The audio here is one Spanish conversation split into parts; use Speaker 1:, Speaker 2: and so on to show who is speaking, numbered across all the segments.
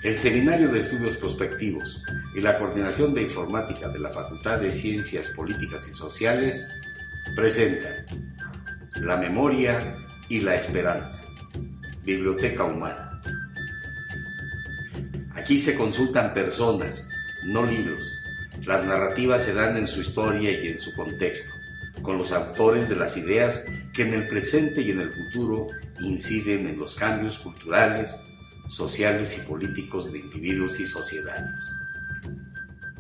Speaker 1: El Seminario de Estudios Prospectivos y la Coordinación de Informática de la Facultad de Ciencias Políticas y Sociales presentan La Memoria y la Esperanza, Biblioteca Humana. Aquí se consultan personas, no libros. Las narrativas se dan en su historia y en su contexto, con los autores de las ideas que en el presente y en el futuro inciden en los cambios culturales, sociales y políticos de individuos y sociedades.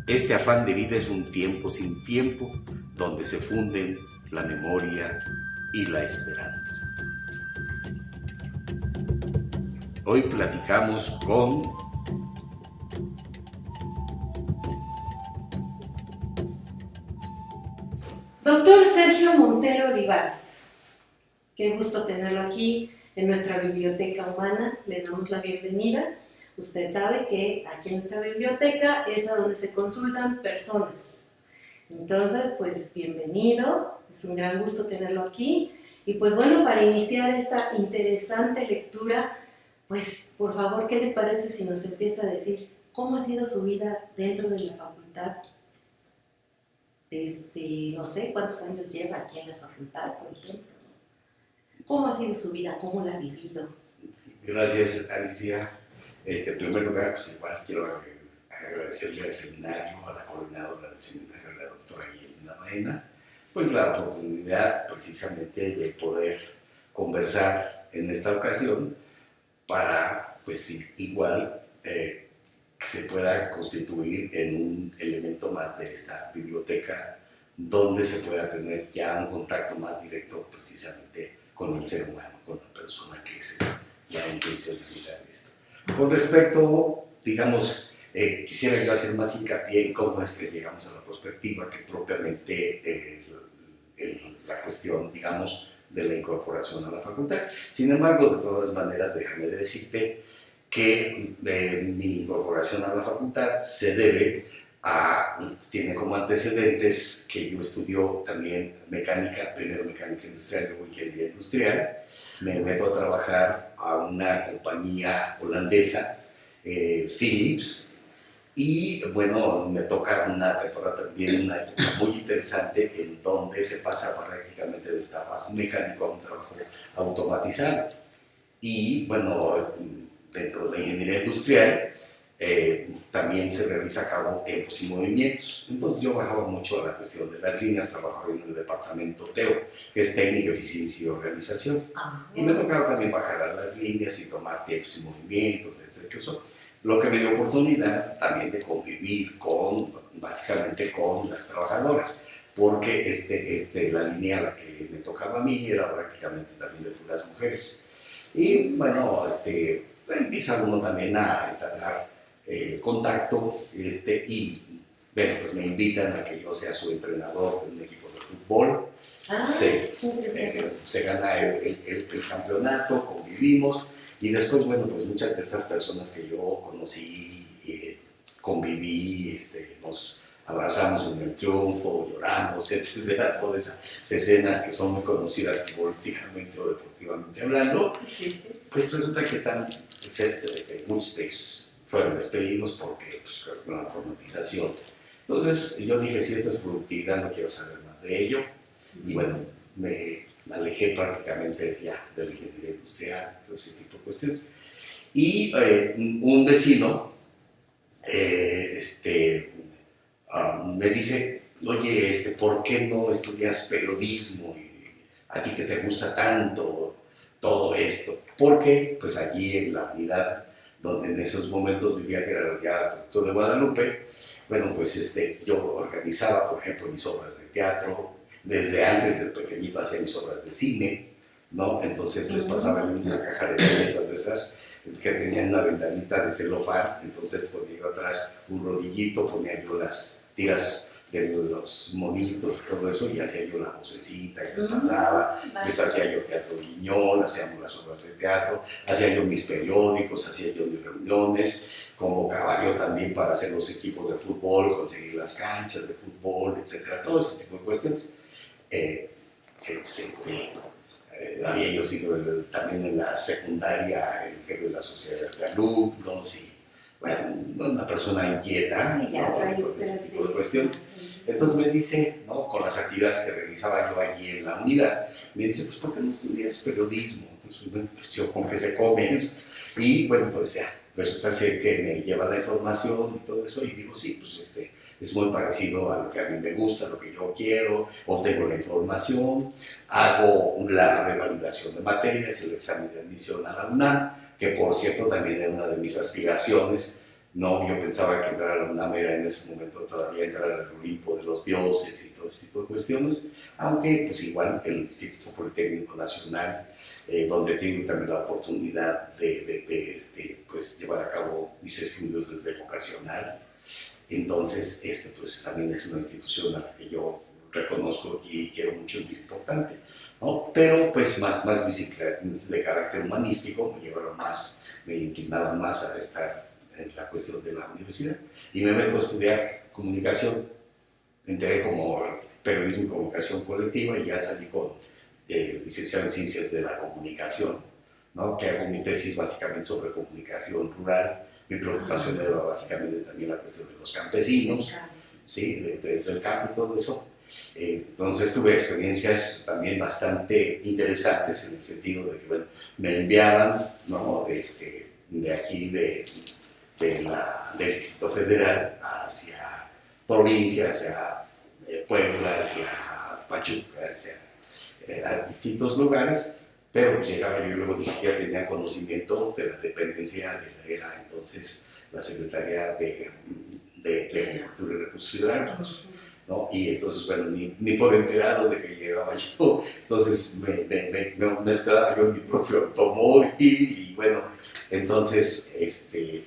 Speaker 1: Este afán de vida es un tiempo sin tiempo donde se funden la memoria y la esperanza. Hoy platicamos con
Speaker 2: Doctor Sergio Montero Olivares. Qué gusto tenerlo aquí en nuestra Biblioteca Humana. Le damos la bienvenida. Usted sabe que aquí en nuestra biblioteca es a donde se consultan personas. Entonces, pues bienvenido. Es un gran gusto tenerlo aquí. Y pues bueno, para iniciar esta interesante lectura, pues por favor, ¿qué le parece si nos empieza a decir cómo ha sido su vida dentro de la facultad? No sé cuántos años lleva aquí en la facultad, por ejemplo. ¿Cómo ha sido su vida? ¿Cómo la ha vivido?
Speaker 1: Gracias, Alicia. En primer lugar, pues igual quiero agradecerle al seminario, a la coordinadora del seminario, la doctora Guillermina Maena, pues la oportunidad precisamente de poder conversar en esta ocasión para, pues igual, que se pueda constituir en un elemento más de esta biblioteca donde se pueda tener ya un contacto más directo precisamente con el ser humano, con la persona, que esa es la intencionalidad de esto. Con respecto, digamos, quisiera yo hacer más hincapié en cómo es que llegamos a la perspectiva que propiamente la cuestión, digamos, de la incorporación a la facultad. Sin embargo, de todas maneras, déjame decirte que mi incorporación a la facultad se debe tiene como antecedentes que yo estudio también mecánica, primero mecánica industrial, luego ingeniería industrial. Me meto a trabajar a una compañía holandesa, Philips, y bueno, me toca una temporada también, una época muy interesante en donde se pasa prácticamente del trabajo mecánico a un trabajo automatizado. Y bueno, dentro de la ingeniería industrial también se realiza a cabo tiempos y movimientos. Entonces yo bajaba mucho a la cuestión de las líneas, trabajaba en el departamento TEO, que es técnica, eficiencia y organización. Y me tocaba también bajar a las líneas y tomar tiempos y movimientos, etc. Lo que me dio oportunidad también de convivir básicamente con las trabajadoras, porque la línea a la que me tocaba a mí era prácticamente también de puras mujeres. Y bueno, empieza uno también a entablar contacto, y bueno, pues me invitan a que yo sea su entrenador de un equipo de fútbol. Se gana el campeonato, convivimos, y después, bueno, pues muchas de estas personas que yo conocí, conviví, nos abrazamos en el triunfo, lloramos, etcétera, todas esas escenas que son muy conocidas futbolísticamente o deportivamente hablando. Pues resulta que muchos de ellos fueron despedidos porque pues, con la automatización. Entonces yo dije, si esto es productividad, no quiero saber más de ello. Y bueno, me alejé prácticamente ya de la ingeniería industrial, todo ese tipo de cuestiones. Y un vecino me dice, oye, ¿por qué no estudias periodismo? Y a ti que te gusta tanto todo esto. Porque pues allí en la unidad donde en esos momentos vivía, que era ya Puerto de Guadalupe, bueno, pues yo organizaba, por ejemplo, mis obras de teatro. Desde antes de pequeñito hacía mis obras de cine, ¿no? Entonces les pasaba en una caja de galletas de esas que tenían una ventanita de celofán. Entonces ponía yo atrás un rodillito, ponía yo las tiras de los monitos y todo eso, y hacía yo la vocecita que les pasaba. Les hacía yo teatro guiñol, hacíamos las obras de teatro, hacía yo mis periódicos, hacía yo mis reuniones, convocaba yo también para hacer los equipos de fútbol, conseguir las canchas de fútbol, etcétera, todo ese tipo de cuestiones. Había yo sido también en la secundaria el jefe de la sociedad de alumnos, y bueno, una persona inquieta,
Speaker 2: Sí, ya
Speaker 1: ¿no?
Speaker 2: trae
Speaker 1: Por
Speaker 2: usted
Speaker 1: ese tipo de
Speaker 2: el
Speaker 1: cuestiones. Entonces me dice, ¿no? Con las actividades que realizaba yo allí en la unidad, me dice, pues ¿por qué no estudias periodismo? Entonces, bueno, pues, yo con que se come eso. Y bueno, pues ya, resulta ser que me lleva la información y todo eso, y digo, sí, pues es muy parecido a lo que a mí me gusta, a lo que yo quiero, obtengo la información, hago la revalidación de materias, el examen de admisión a la UNAM, que por cierto también era una de mis aspiraciones. No, yo pensaba que entrar a la UNAM era en ese momento todavía entrar al Olimpo de los dioses y todo ese tipo de cuestiones, aunque pues igual el Instituto Politécnico Nacional, donde tengo también la oportunidad de pues, llevar a cabo mis estudios desde vocacional. Entonces, pues también es una institución a la que yo reconozco y quiero mucho y muy importante, ¿no? Pero pues más mis inclinaciones de carácter humanístico me inclinaban más a estar en la cuestión de la universidad. Y me meto a estudiar comunicación, me enteré como periodismo y comunicación colectiva y ya salí con licenciado en Ciencias de la Comunicación, ¿no? Que hago mi tesis básicamente sobre comunicación rural. Mi preocupación era básicamente también la cuestión de los campesinos, ¿sí? Del campo y todo eso. Entonces tuve experiencias también bastante interesantes en el sentido de que bueno, me enviaban, ¿no? De aquí, del Distrito Federal hacia provincia, hacia Puebla, hacia Pachuca, hacia a distintos lugares, pero pues llegaba yo y luego ni siquiera tenía conocimiento de la dependencia de la era entonces la Secretaría de Agricultura y Recursos Hidráulicos, ¿no? Y entonces, bueno, ni por enterados de que llegaba yo, entonces me esperaba yo en mi propio automóvil y bueno, entonces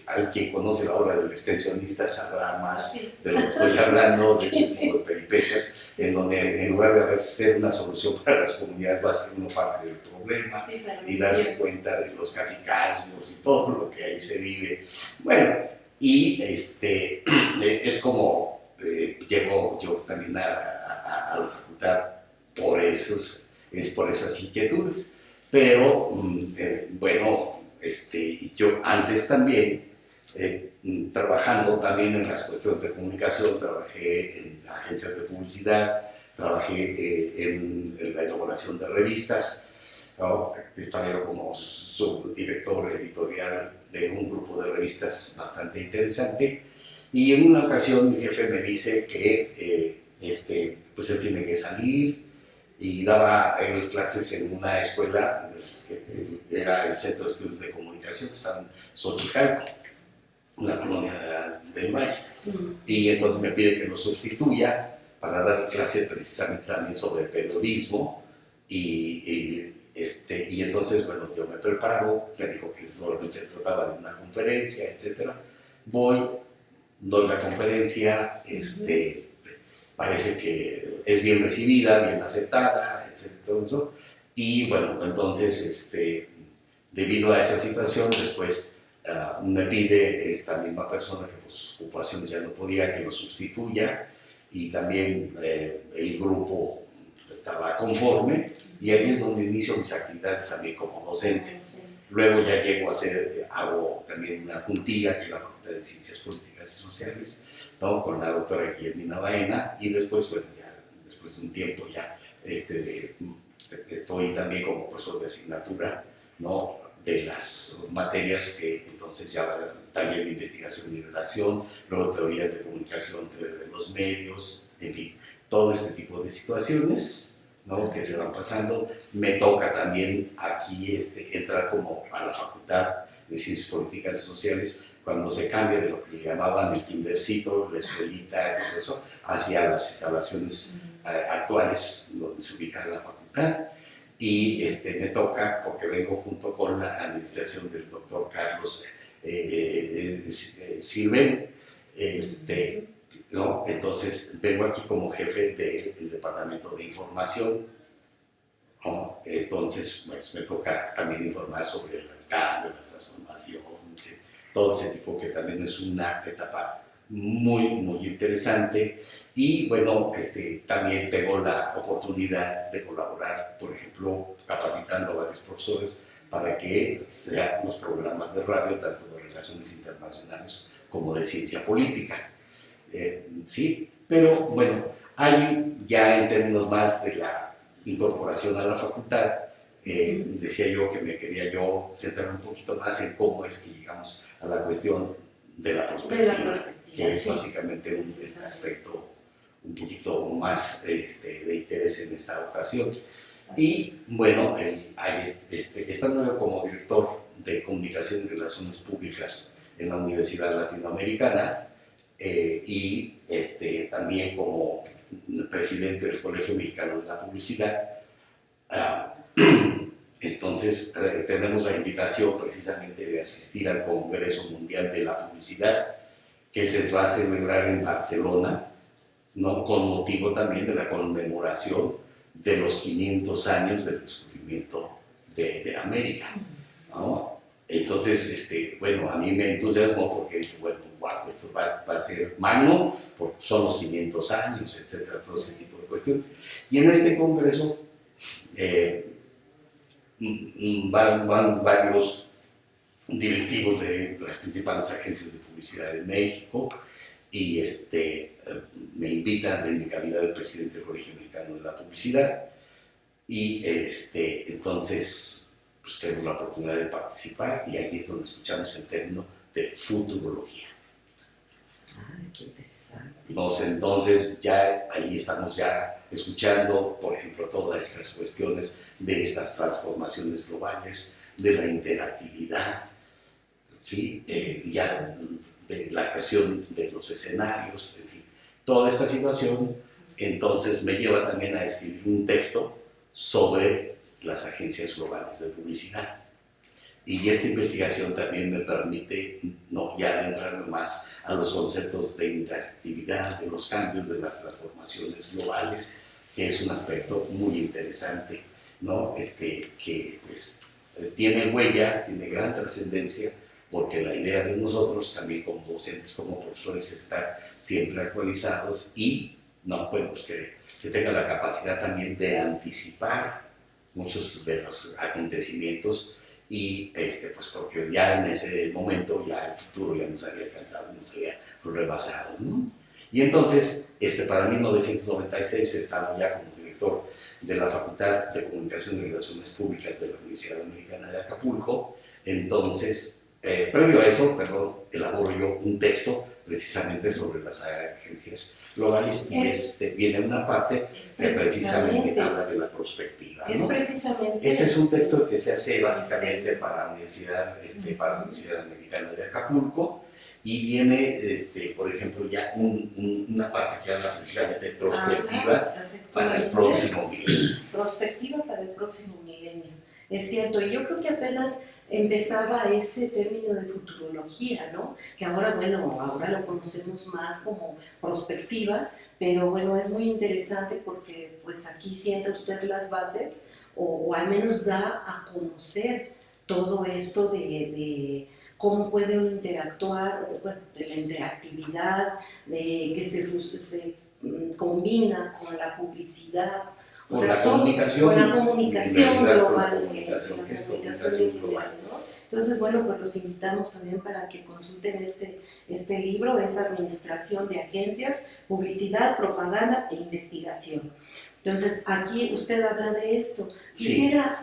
Speaker 1: hay quien conoce la obra del extensionista sabrá más de lo que estoy hablando, de este tipo de peripecias, en donde en lugar de ser una solución para las comunidades va a ser uno parte del problema y darse cuenta de los cacicazgos y todo lo que ahí se vive. Bueno, y es como llego yo también a la facultad por esas inquietudes, pero bueno, yo antes también, trabajando también en las cuestiones de comunicación, trabajé en agencias de publicidad, trabajé en la elaboración de revistas, ¿no? Estaba yo como subdirector editorial de un grupo de revistas bastante interesante. Y en una ocasión mi jefe me dice que pues él tiene que salir y daba clases en una escuela que era el Centro de Estudios de Comunicación, que estaba en Xochicalco, una colonia del Valle. Y entonces me pide que lo sustituya para dar clase precisamente también sobre periodismo y entonces, bueno, yo me preparo, ya dijo que solamente se trataba de una conferencia, etcétera. Voy, doy la conferencia, parece que es bien recibida, bien aceptada, etcétera, todo eso. Y bueno, entonces, debido a esa situación, después me pide esta misma persona que por sus ocupaciones ya no podía que lo sustituya y también el grupo estaba conforme y ahí es donde inicio mis actividades también como docente. Luego ya llego a hago también una juntilla que es la Facultad de Ciencias Políticas y Sociales, ¿no? Con la doctora Guillermina Baena y después, bueno, ya después de un tiempo ya estoy también como profesor de asignatura, ¿no? De las materias que entonces ya taller de investigación y redacción, luego teorías de comunicación, teoría de los medios, en fin, todo este tipo de situaciones, ¿no? Que se van pasando. Me toca también aquí entrar como a la Facultad de Ciencias Políticas y Sociales cuando se cambia de lo que le llamaban el kindercito, la escuelita, todo eso, hacia las instalaciones actuales donde se ubica la facultad. Y me toca, porque vengo junto con la administración del doctor Carlos Silven, ¿no? Entonces vengo aquí como jefe del Departamento de Información, ¿no? Entonces pues, me toca también informar sobre el cambio, la transformación, todo ese tipo que también es una etapa muy interesante. Y bueno, también tengo la oportunidad de colaborar, por ejemplo, capacitando a varios profesores para que sean los programas de radio, tanto de relaciones internacionales como de ciencia política. Sí, pero bueno, hay ya en términos más de la incorporación a la facultad, decía yo que me quería yo centrar un poquito más en cómo es que llegamos a la cuestión de la perspectiva, que es básicamente un aspecto un poquito más de interés en esta ocasión. Y bueno, estando como director de Comunicación y Relaciones Públicas en la Universidad Latinoamericana, y también como presidente del Colegio Mexicano de la Publicidad, entonces tenemos la invitación precisamente de asistir al Congreso Mundial de la Publicidad, que se va a celebrar en Barcelona, ¿no? Con motivo también de la conmemoración de los 500 años del descubrimiento de América, ¿no? Entonces, bueno, a mí me entusiasmó porque dije, bueno, wow, esto va a ser magno, porque son los 500 años, etcétera, todo ese tipo de cuestiones. Y en este congreso van varios directivos de las principales agencias de publicidad de México y me invitan en mi calidad de presidente del Colegio Mexicano de la Publicidad y entonces pues tengo la oportunidad de participar y aquí es donde escuchamos el término de futurología.
Speaker 2: Ay, qué interesante.
Speaker 1: Entonces ya ahí estamos ya escuchando, por ejemplo, todas estas cuestiones de estas transformaciones globales, de la interactividad, ¿sí? Ya de la creación de los escenarios, en fin, toda esta situación, entonces me lleva también a escribir un texto sobre las agencias globales de publicidad. Y esta investigación también me permite ya adentrarme más a los conceptos de interactividad, de los cambios, de las transformaciones globales, que es un aspecto muy interesante, ¿no? Que pues, tiene huella, tiene gran trascendencia, porque la idea de nosotros también como docentes, como profesores, es estar siempre actualizados y pues que tenga la capacidad también de anticipar muchos de los acontecimientos y pues porque ya en ese momento ya el futuro ya nos había alcanzado, nos había rebasado, ¿no? Y entonces, para 1996 estaba ya como director de la Facultad de Comunicación y Relaciones Públicas de la Universidad Americana de Acapulco. Entonces, previo a eso, elaboro yo un texto precisamente sobre las agencias globales y viene una parte que precisamente habla de la prospectiva, ¿no? Ese es un texto que se hace básicamente para la Universidad, para la Universidad Americana de Acapulco y viene, por ejemplo, ya una parte que habla precisamente de prospectiva para el próximo milenio.
Speaker 2: Prospectiva para el próximo milenio, es cierto, y yo creo que apenas empezaba ese término de futurología, ¿no? Que ahora, ahora lo conocemos más como prospectiva, pero bueno, es muy interesante porque pues aquí sienta usted las bases o al menos da a conocer todo esto de cómo puede uno interactuar, de la interactividad, de que se combina con la publicidad,
Speaker 1: con la comunicación
Speaker 2: global,
Speaker 1: global.
Speaker 2: ¿no? Entonces, bueno, pues los invitamos también para que consulten este libro, es Administración de Agencias, Publicidad, Propaganda e Investigación. Entonces, aquí usted habla de esto. Quisiera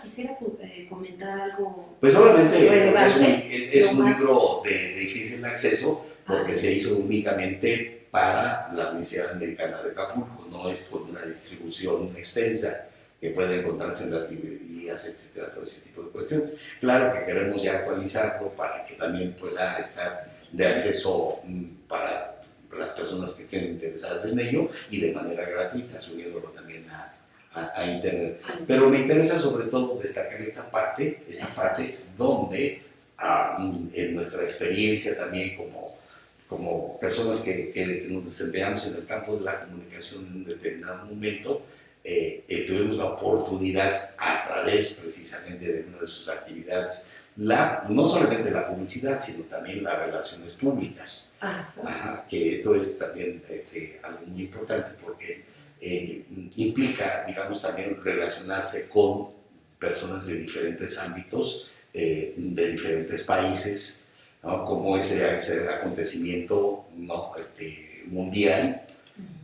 Speaker 2: comentar algo.
Speaker 1: Pues obviamente es un libro de difícil acceso porque se hizo únicamente para la Universidad Americana de Acapulco, no es con una distribución extensa que puede encontrarse en las librerías, etcétera, todo ese tipo de cuestiones. Claro que queremos ya actualizarlo para que también pueda estar de acceso para las personas que estén interesadas en ello y de manera gratuita, subiéndolo también a internet. Pero me interesa sobre todo destacar esta parte donde en nuestra experiencia también como personas que nos desempeñamos en el campo de la comunicación en un determinado momento, tuvimos la oportunidad a través precisamente de una de sus actividades, no solamente la publicidad, sino también las relaciones públicas. Que esto es también algo muy importante porque implica, digamos, también relacionarse con personas de diferentes ámbitos de diferentes países, ¿no? Como ese acontecimiento, ¿no? Mundial,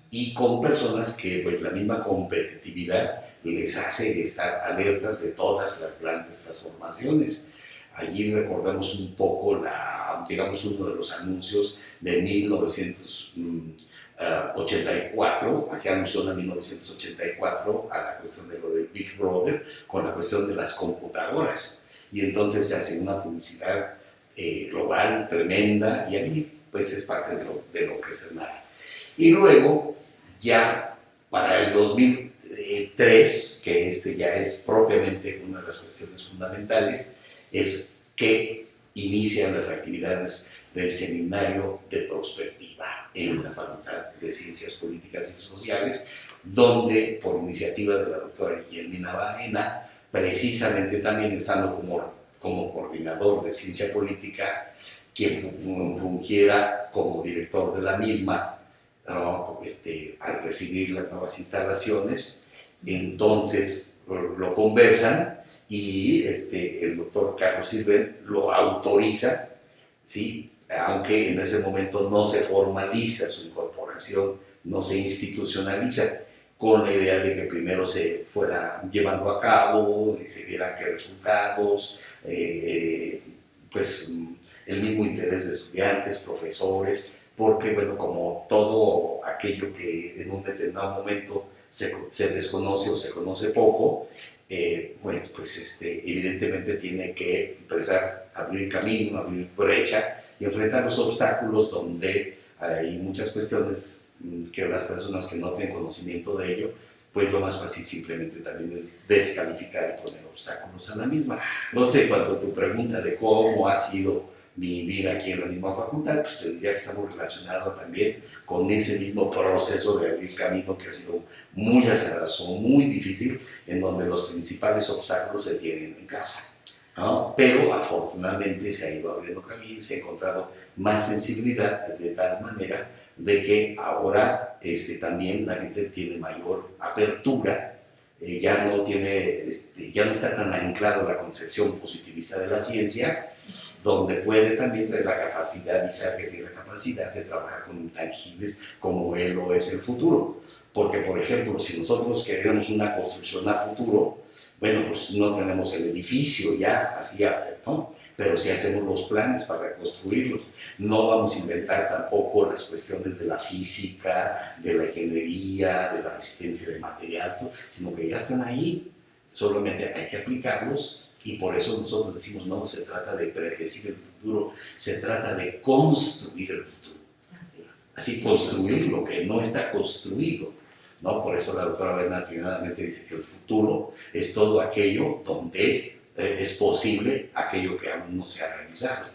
Speaker 1: y con personas que pues, la misma competitividad les hace estar alertas de todas las grandes transformaciones. Allí recordamos un poco, digamos, uno de los anuncios de 1984, hacía alusión a 1984, a la cuestión de lo de Big Brother, con la cuestión de las computadoras. Y entonces se hace una publicidad global, tremenda, y ahí pues es parte de lo que es el mar. Y luego, ya para el 2003, que ya es propiamente una de las cuestiones fundamentales, es que inician las actividades del Seminario de Prospectiva en la Facultad de Ciencias Políticas y Sociales, donde, por iniciativa de la doctora Guillermina Baena, precisamente también estando como coordinador de Ciencia Política, quien fungiera como director de la misma, ¿no? Al recibir las nuevas instalaciones, entonces lo conversan y el doctor Carlos Silver lo autoriza, ¿sí? Aunque en ese momento no se formaliza su incorporación, no se institucionaliza, con la idea de que primero se fuera llevando a cabo y se vieran qué resultados, pues el mismo interés de estudiantes, profesores, porque bueno, como todo aquello que en un determinado momento se desconoce o se conoce poco, pues evidentemente tiene que empezar a abrir camino, abrir brecha y enfrentar los obstáculos donde hay muchas cuestiones que las personas que no tienen conocimiento de ello, pues lo más fácil simplemente también es descalificar y poner obstáculos a la misma. No sé, cuando tu pregunta de cómo ha sido mi vida aquí en la misma facultad, pues te diría que está muy relacionado también con ese mismo proceso de abrir camino que ha sido muy azaroso, muy difícil, en donde los principales obstáculos se tienen en casa, ¿no? Pero afortunadamente se ha ido abriendo camino, se ha encontrado más sensibilidad de tal manera de que ahora también la gente tiene mayor apertura, ya no está tan anclado la concepción positivista de la ciencia, donde puede también tener la capacidad y sabe que tiene la capacidad de trabajar con intangibles como él lo es el futuro. Porque, por ejemplo, si nosotros queremos una construcción a futuro, bueno, pues no tenemos el edificio ya, así, ¿no? Pero sí hacemos los planes para construirlos. No vamos a inventar tampoco las cuestiones de la física, de la ingeniería, de la resistencia de material, sino que ya están ahí, solamente hay que aplicarlos. Y por eso nosotros decimos, no se trata de predecir el futuro, se trata de construir el futuro.
Speaker 2: Así es.
Speaker 1: Así, construir lo que no está construido, ¿no? Por eso la doctora Baena atinadamente dice que el futuro es todo aquello donde es posible aquello que aún no se ha realizado,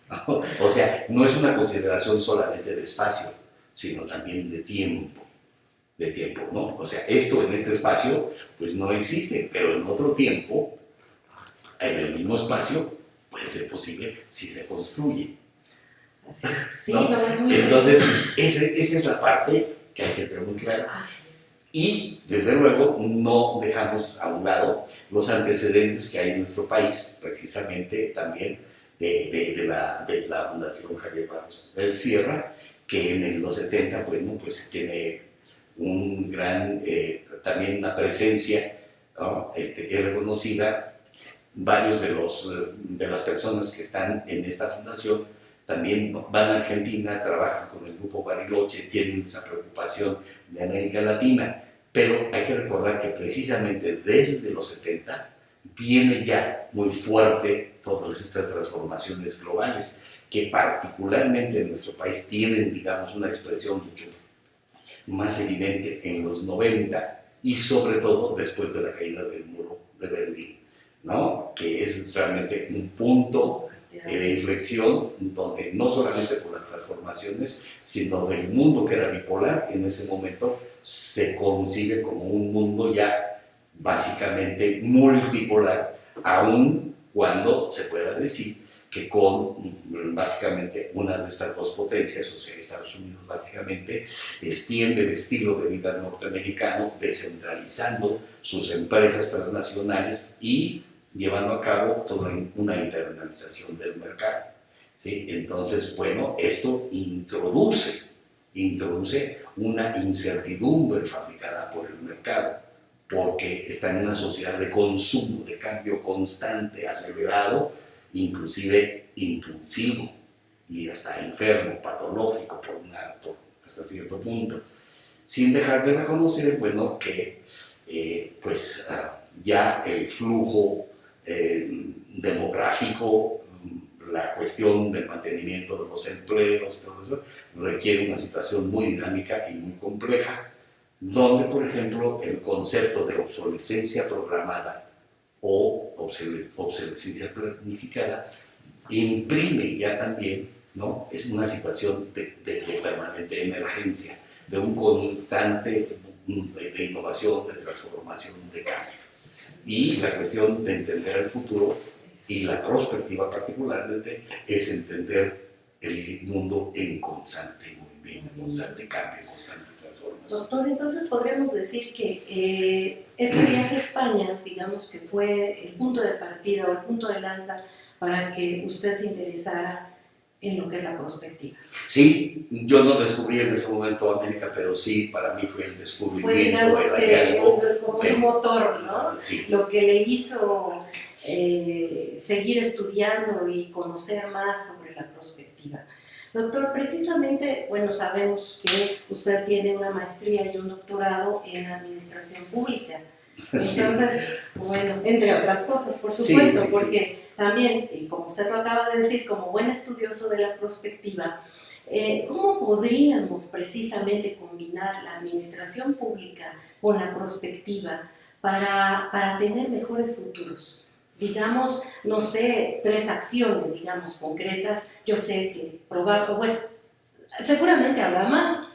Speaker 1: ¿no? O sea, no es una consideración solamente de espacio, sino también de tiempo, ¿no? O sea, esto en este espacio pues no existe, pero en otro tiempo, en el mismo espacio, puede ser posible si se construye.
Speaker 2: Así es. Sí,
Speaker 1: ¿no?
Speaker 2: no, es muy
Speaker 1: Entonces, esa es la parte que hay que tener muy clara.
Speaker 2: Así es.
Speaker 1: Y, desde luego, no dejamos a un lado los antecedentes que hay en nuestro país, precisamente también de la Fundación Javier Barros Sierra, que en los 70, bueno, pues tiene un gran, también una presencia, ¿no? Es reconocida. Varios de las personas que están en esta fundación también van a Argentina, trabajan con el grupo Bariloche, tienen esa preocupación de América Latina, pero hay que recordar que precisamente desde los 70 viene ya muy fuerte todas estas transformaciones globales, que particularmente en nuestro país tienen, digamos, una expresión mucho más evidente en los 90 y sobre todo después de la caída del muro de Berlín, ¿no? Que es realmente un punto de inflexión donde no solamente por las transformaciones, sino del mundo que era bipolar, en ese momento se concibe como un mundo ya básicamente multipolar, aun cuando se pueda decir que con básicamente una de estas dos potencias, o sea, Estados Unidos básicamente extiende el estilo de vida norteamericano, descentralizando sus empresas transnacionales y llevando a cabo toda una internalización del mercado. ¿Sí? Entonces, bueno, esto introduce una incertidumbre fabricada por el mercado, porque está en una sociedad de consumo, de cambio constante, acelerado, inclusive impulsivo y hasta enfermo, patológico hasta cierto punto, sin dejar de reconocer, bueno, que ya el flujo demográfico, la cuestión del mantenimiento de los empleos, todo eso, requiere una situación muy dinámica y muy compleja, donde, por ejemplo, el concepto de obsolescencia programada o obsolescencia planificada imprime ya también, ¿no? Es una situación de permanente emergencia, de un constante de innovación, de transformación, de cambio. Y la cuestión de entender el futuro y la perspectiva particularmente es entender el mundo en constante movimiento, en constante cambio, en constante transformación.
Speaker 2: Doctor, entonces podríamos decir que este viaje a España, digamos que fue el punto de partida o el punto de lanza para que usted se interesara en lo que es la prospectiva.
Speaker 1: Sí, yo no descubrí en ese momento América, pero sí, para mí fue el descubrimiento.
Speaker 2: Fue, digamos, como su motor, ¿no?
Speaker 1: Sí.
Speaker 2: Lo que le hizo seguir estudiando y conocer más sobre la prospectiva. Doctor, precisamente, bueno, sabemos que usted tiene una maestría y un doctorado en administración pública. Entonces, bueno, entre otras cosas, por supuesto, porque también, y como usted lo acaba de decir, como buen estudioso de la prospectiva, ¿cómo podríamos precisamente combinar la administración pública con la prospectiva para tener mejores futuros? Digamos, no sé, 3 acciones, digamos, concretas. Yo sé que bueno, seguramente habrá más,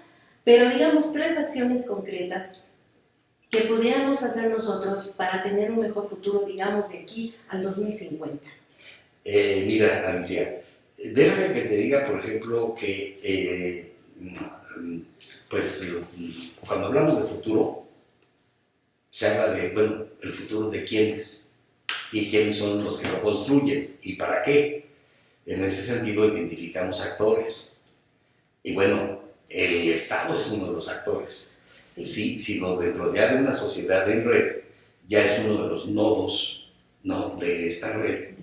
Speaker 2: pero digamos 3 acciones concretas que pudiéramos hacer nosotros para tener un mejor futuro, digamos, de aquí al 2050.
Speaker 1: Mira, Alicia, déjame que te diga, por ejemplo, que cuando hablamos de futuro, se habla de, bueno, el futuro de quiénes y quiénes son los que lo construyen y para qué. En ese sentido identificamos actores. Y bueno, el Estado es uno de los actores. Sí, sino dentro ya de una sociedad en red, ya es uno de los nodos, ¿no?, de esta red,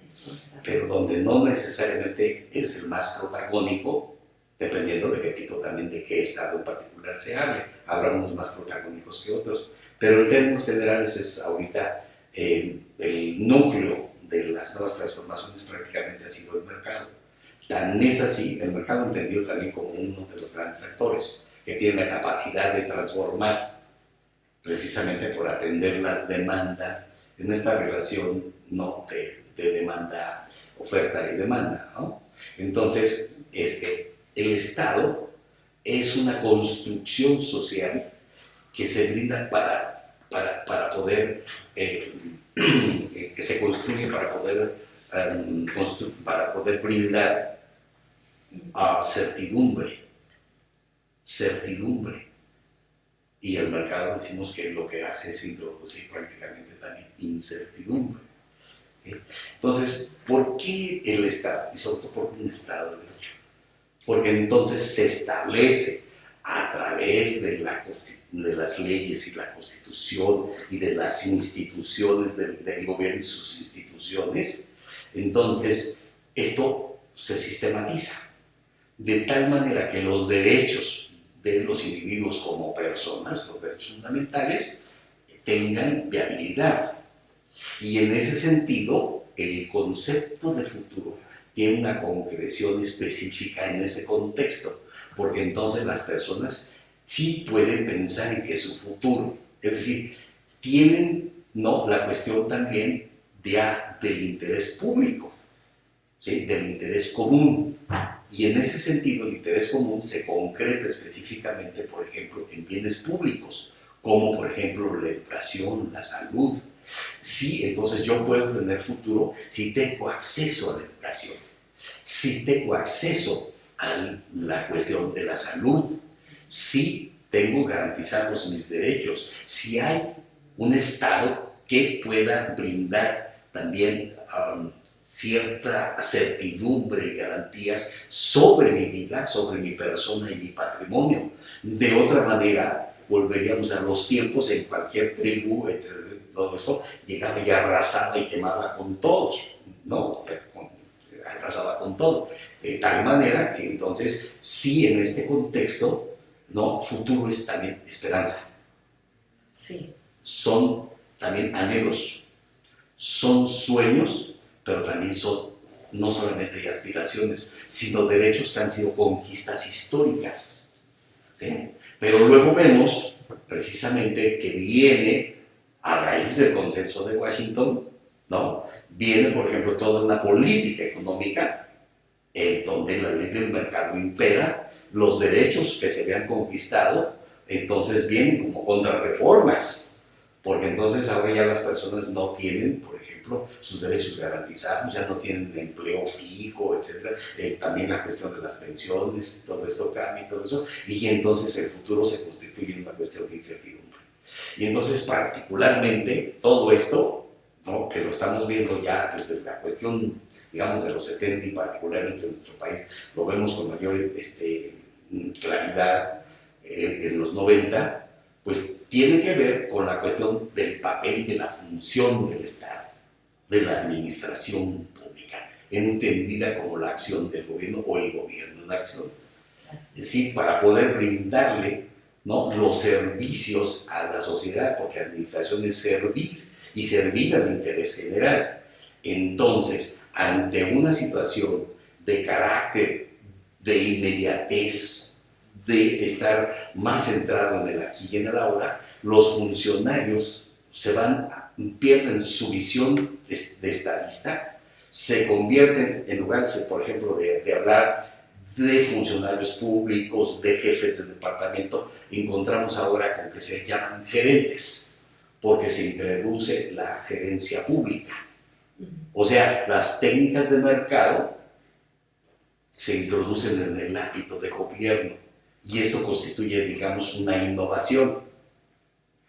Speaker 1: pero donde no necesariamente es el más protagónico, dependiendo de qué tipo también, de qué estado en particular se hable. Habrá unos más protagónicos que otros, pero en términos generales es ahorita el núcleo de las nuevas transformaciones prácticamente ha sido el mercado. Tan es así, el mercado entendido también como uno de los grandes actores, que tiene la capacidad de transformar precisamente por atender las demandas en esta relación, ¿no?, de demanda, oferta y demanda, ¿no? Entonces, el Estado es una construcción social que se brinda para poder, que se construye para poder brindar certidumbre. Y el mercado decimos que lo que hace es introducir prácticamente también incertidumbre. ¿Sí? Entonces, ¿por qué el Estado? Y sobre todo, ¿por qué un Estado de Derecho? Porque entonces se establece a través de las leyes y la Constitución y de las instituciones del gobierno y sus instituciones, entonces esto se sistematiza de tal manera que los derechos de los individuos como personas, los derechos fundamentales, tengan viabilidad. Y en ese sentido, el concepto de futuro tiene una concreción específica en ese contexto, porque entonces las personas sí pueden pensar en que su futuro, es decir, tienen, ¿no?, la cuestión también del interés público, ¿sí?, del interés común. Y en ese sentido, el interés común se concreta específicamente, por ejemplo, en bienes públicos, como por ejemplo la educación, la salud. Sí, entonces yo puedo tener futuro si tengo acceso a la educación, si tengo acceso a la cuestión de la salud, si tengo garantizados mis derechos, si hay un Estado que pueda brindar también cierta certidumbre y garantías sobre mi vida, sobre mi persona y mi patrimonio. De otra manera, volveríamos a los tiempos en cualquier tribu, todo eso, llegaba y arrasaba y quemaba con todos, ¿no? Arrasaba con todo. De tal manera que entonces, sí, en este contexto, ¿no? Futuro es también esperanza.
Speaker 2: Sí.
Speaker 1: Son también anhelos, son sueños, pero también son no solamente aspiraciones, sino derechos que han sido conquistas históricas. ¿Sí? Pero luego vemos precisamente que viene, a raíz del consenso de Washington, ¿no? Viene, por ejemplo, toda una política económica en donde la ley del mercado impera, los derechos que se habían conquistado, entonces vienen como contrarreformas, porque entonces ahora ya las personas no tienen, por ejemplo, sus derechos garantizados, ya no tienen empleo fijo, etc. También la cuestión de las pensiones, todo esto cambia y todo eso, y entonces el futuro se constituye en una cuestión de incertidumbre. Y entonces particularmente todo esto, ¿no? Que lo estamos viendo ya desde la cuestión, digamos, de los 70 y particularmente en nuestro país, lo vemos con mayor claridad en los 90, pues tiene que ver con la cuestión del papel, de la función del Estado, de la administración pública, entendida como la acción del gobierno o el gobierno en acción. Es decir, para poder brindarle, ¿no? Los servicios a la sociedad, porque administración es servir y servir al interés general. Entonces, ante una situación de carácter de inmediatez, de estar más centrado en el aquí y en el ahora, los funcionarios pierden su visión de estadista, se convierten, en lugar, por ejemplo, de hablar de funcionarios públicos, de jefes de departamento, encontramos ahora con que se llaman gerentes, porque se introduce la gerencia pública. O sea, las técnicas de mercado se introducen en el ámbito de gobierno y esto constituye, digamos, una innovación,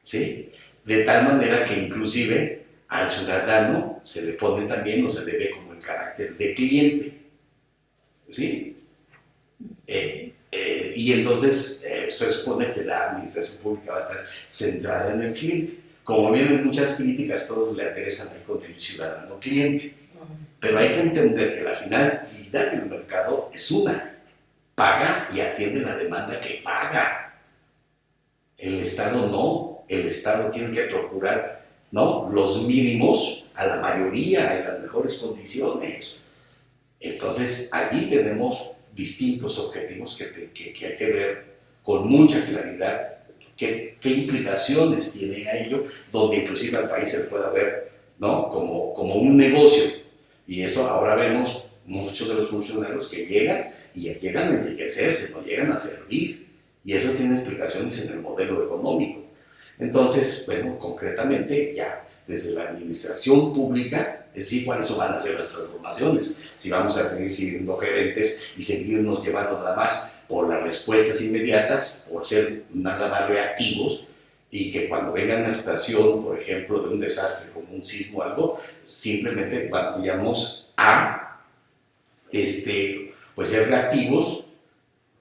Speaker 1: ¿sí? De tal manera que inclusive al ciudadano se le pone también o se le ve como el carácter de cliente, ¿sí? Y entonces se supone que la administración pública va a estar centrada en el cliente. Como vienen muchas críticas, todos le aderezan ahí con el ciudadano cliente. Pero hay que entender que la finalidad del mercado es una: paga y atiende la demanda que paga. El Estado no, el Estado tiene que procurar, ¿no?, los mínimos a la mayoría en las mejores condiciones. Entonces allí tenemos distintos objetivos que hay que ver con mucha claridad qué implicaciones tiene a ello, donde inclusive al país se pueda ver, ¿no?, como un negocio. Y eso ahora vemos muchos de los funcionarios que llegan a enriquecerse, no llegan a servir. Y eso tiene explicaciones en el modelo económico. Entonces, bueno, concretamente ya desde la administración pública, es decir, cuáles van a ser las transformaciones, si vamos a seguir siendo gerentes y seguirnos llevando nada más por las respuestas inmediatas, por ser nada más reactivos, y que cuando venga una situación, por ejemplo, de un desastre como un sismo o algo, simplemente vayamos a pues ser reactivos,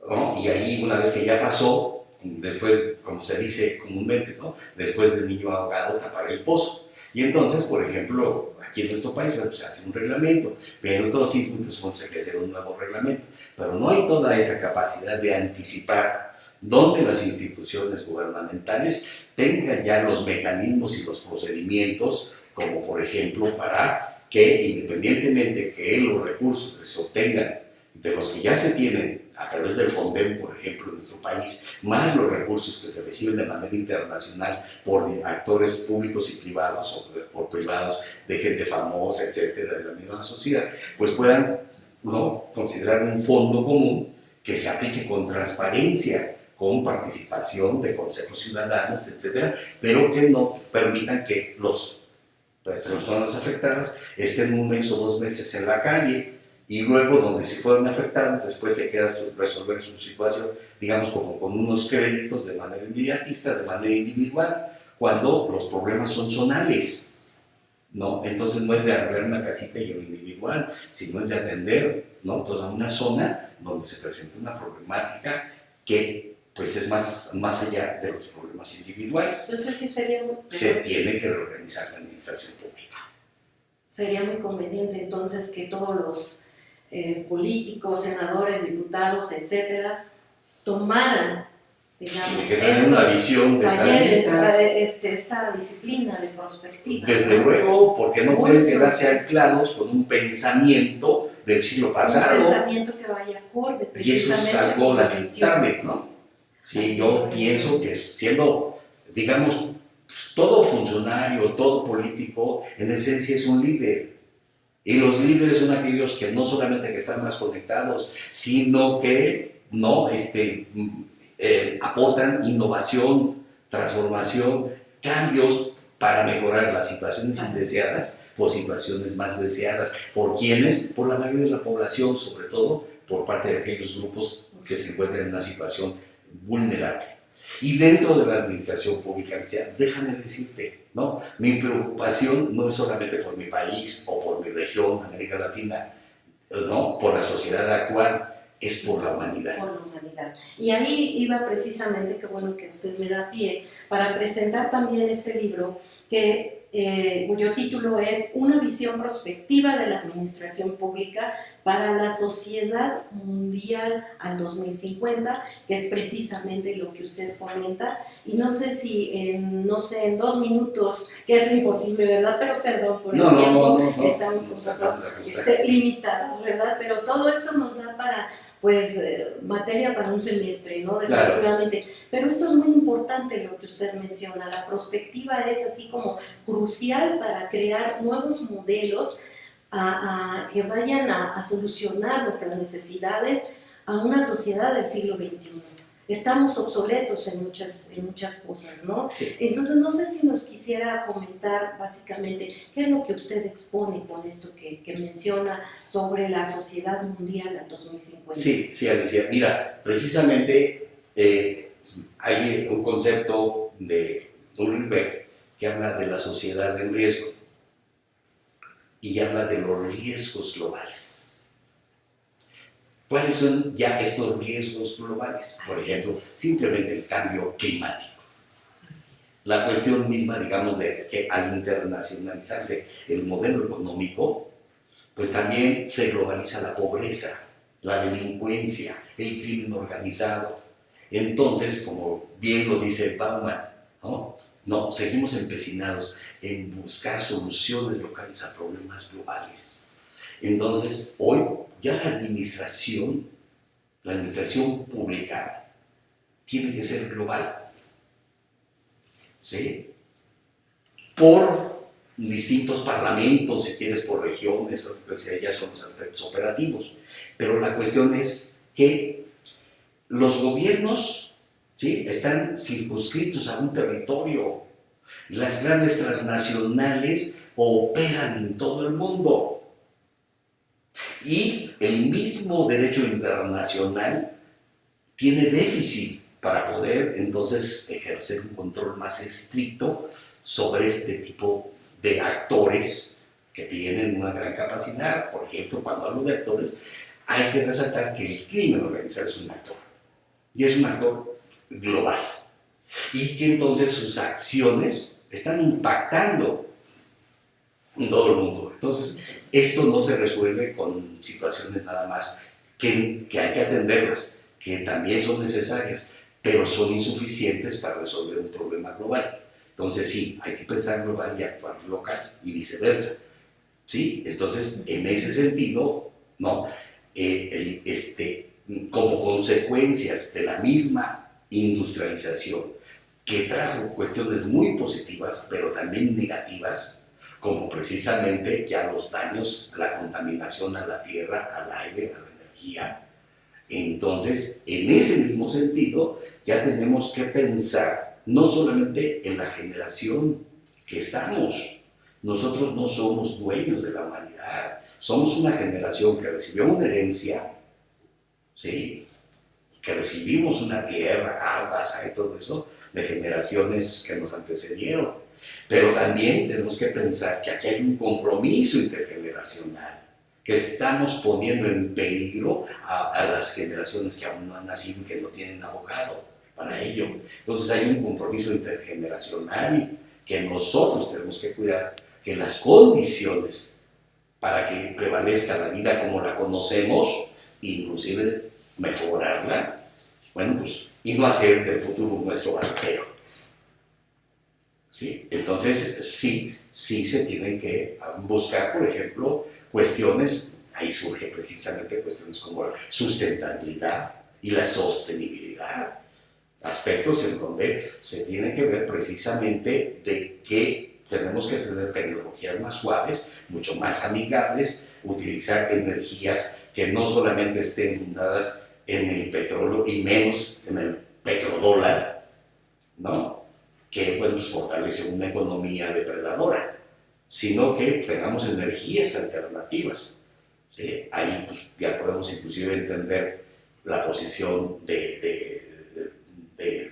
Speaker 1: ¿no? Y ahí, una vez que ya pasó, después, como se dice comúnmente, ¿no?, después del niño ahogado, tapar el pozo. Y entonces, por ejemplo, aquí en nuestro país, bueno, se hace un reglamento, pero en otros sitios, pues vamos a hay que hacer un nuevo reglamento. Pero no hay toda esa capacidad de anticipar donde las instituciones gubernamentales tengan ya los mecanismos y los procedimientos, como por ejemplo para que, independientemente que los recursos que se obtengan de los que ya se tienen a través del FONDEM, por ejemplo, en nuestro país, más los recursos que se reciben de manera internacional por actores públicos y privados, o por privados de gente famosa, etcétera, de la misma sociedad, pues puedan, ¿no?, considerar un fondo común que se aplique con transparencia, con participación de consejos ciudadanos, etcétera, pero que no permitan que las personas afectadas estén 1 mes o 2 meses en la calle y luego, donde si fueron afectados, después se queda resolver su situación, digamos, como con unos créditos de manera inmediatista, de manera individual, cuando los problemas son zonales. ¿no? Entonces no es de arreglar una casita y lo individual, sino es de atender, ¿no?, toda una zona donde se presenta una problemática que pues es más allá de los problemas individuales.
Speaker 2: Entonces sí sería
Speaker 1: Se tiene que reorganizar la administración pública.
Speaker 2: sería muy conveniente entonces que todos los políticos, senadores, diputados, etcétera, tomaran, digamos,
Speaker 1: Que tengan una visión de
Speaker 2: talleres,
Speaker 1: estadistas.
Speaker 2: esta disciplina de prospectiva.
Speaker 1: Desde luego, porque no pueden quedarse anclados con un pensamiento del siglo pasado.
Speaker 2: Un pensamiento que vaya acorde
Speaker 1: Y eso es
Speaker 2: precisamente
Speaker 1: algo
Speaker 2: al siglo
Speaker 1: lamentable, ¿no? Sí,
Speaker 2: Así
Speaker 1: yo
Speaker 2: es.
Speaker 1: pienso que siendo, digamos, pues, todo funcionario, todo político, en esencia es un líder. Y los líderes son aquellos que no solamente que están más conectados, sino que no aportan innovación, transformación, cambios para mejorar las situaciones indeseadas por situaciones más deseadas. ¿Por quiénes? Por la mayoría de la población, sobre todo por parte de aquellos grupos que se encuentran en una situación vulnerable. Y dentro de la administración pública, déjame decirte, ¿no?, mi preocupación no es solamente por mi país o por mi región, América Latina, no, por la sociedad actual, es por la humanidad.
Speaker 2: Por la humanidad. Y ahí iba precisamente, qué bueno que usted me da pie, para presentar también este libro cuyo título es Una visión prospectiva de la administración pública para la sociedad mundial al 2050, que es precisamente lo que usted comenta. Y no sé si en 2 minutos, que es imposible, ¿verdad? Pero perdón por el tiempo, estamos un poco limitados, ¿verdad? Pero todo esto nos da para materia para un semestre, ¿no? Definitivamente. Claro. Pero esto es muy importante lo que usted menciona. La prospectiva es así como crucial para crear nuevos modelos que vayan a solucionar nuestras necesidades a una sociedad del siglo XXI. Estamos obsoletos en muchas cosas, ¿no?
Speaker 1: Sí.
Speaker 2: Entonces, no sé si nos quisiera comentar básicamente qué es lo que usted expone con esto que menciona sobre la sociedad mundial al 2050.
Speaker 1: Sí, Alicia. Mira, precisamente hay un concepto de Ulrich Beck que habla de la sociedad en riesgo y habla de los riesgos globales. ¿Cuáles son ya estos riesgos globales? Por ejemplo, simplemente el cambio climático.
Speaker 2: Así es.
Speaker 1: La cuestión misma, digamos, de que al internacionalizarse el modelo económico, pues también se globaliza la pobreza, la delincuencia, el crimen organizado. Entonces, como bien lo dice Bauman, no, seguimos empecinados en buscar soluciones locales a problemas globales. Entonces, hoy ya la administración pública tiene que ser global, ¿sí? Por distintos parlamentos, si quieres por regiones, pues ya son los aspectos operativos. Pero la cuestión es que los gobiernos, ¿sí?, están circunscritos a un territorio. Las grandes transnacionales operan en todo el mundo. Y el mismo derecho internacional tiene déficit para poder entonces ejercer un control más estricto sobre este tipo de actores que tienen una gran capacidad. Por ejemplo, cuando hablo de actores, hay que resaltar que el crimen organizado es un actor, y es un actor global, y que entonces sus acciones están impactando en todo el mundo. Entonces, esto no se resuelve con situaciones nada más que hay que atenderlas, que también son necesarias, pero son insuficientes para resolver un problema global. Entonces, sí, hay que pensar global y actuar local, y viceversa. ¿Sí? Entonces, en ese sentido, ¿no?, como consecuencias de la misma industrialización, que trajo cuestiones muy positivas, pero también negativas, como precisamente ya los daños, la contaminación a la tierra, al aire, a la energía. Entonces, en ese mismo sentido, ya tenemos que pensar no solamente en la generación que estamos. Nosotros no somos dueños de la humanidad, somos una generación que recibió una herencia, ¿sí?, que recibimos una tierra, aguas, todo eso, de generaciones que nos antecedieron. Pero también tenemos que pensar que aquí hay un compromiso intergeneracional, que estamos poniendo en peligro a las generaciones que aún no han nacido y que no tienen abogado para ello. Entonces hay un compromiso intergeneracional que nosotros tenemos que cuidar, que las condiciones para que prevalezca la vida como la conocemos, inclusive mejorarla, bueno, pues, y no hacer del futuro nuestro basurero. ¿Sí? Entonces, sí se tienen que buscar, por ejemplo, cuestiones, ahí surge precisamente cuestiones como la sustentabilidad y la sostenibilidad, aspectos en donde se tiene que ver precisamente de que tenemos que tener tecnologías más suaves, mucho más amigables, utilizar energías que no solamente estén fundadas en el petróleo y menos en el petrodólar, ¿no? Que bueno, pues fortalece una economía depredadora, sino que tengamos energías alternativas. ¿Sí? Ahí pues, ya podemos inclusive entender la posición del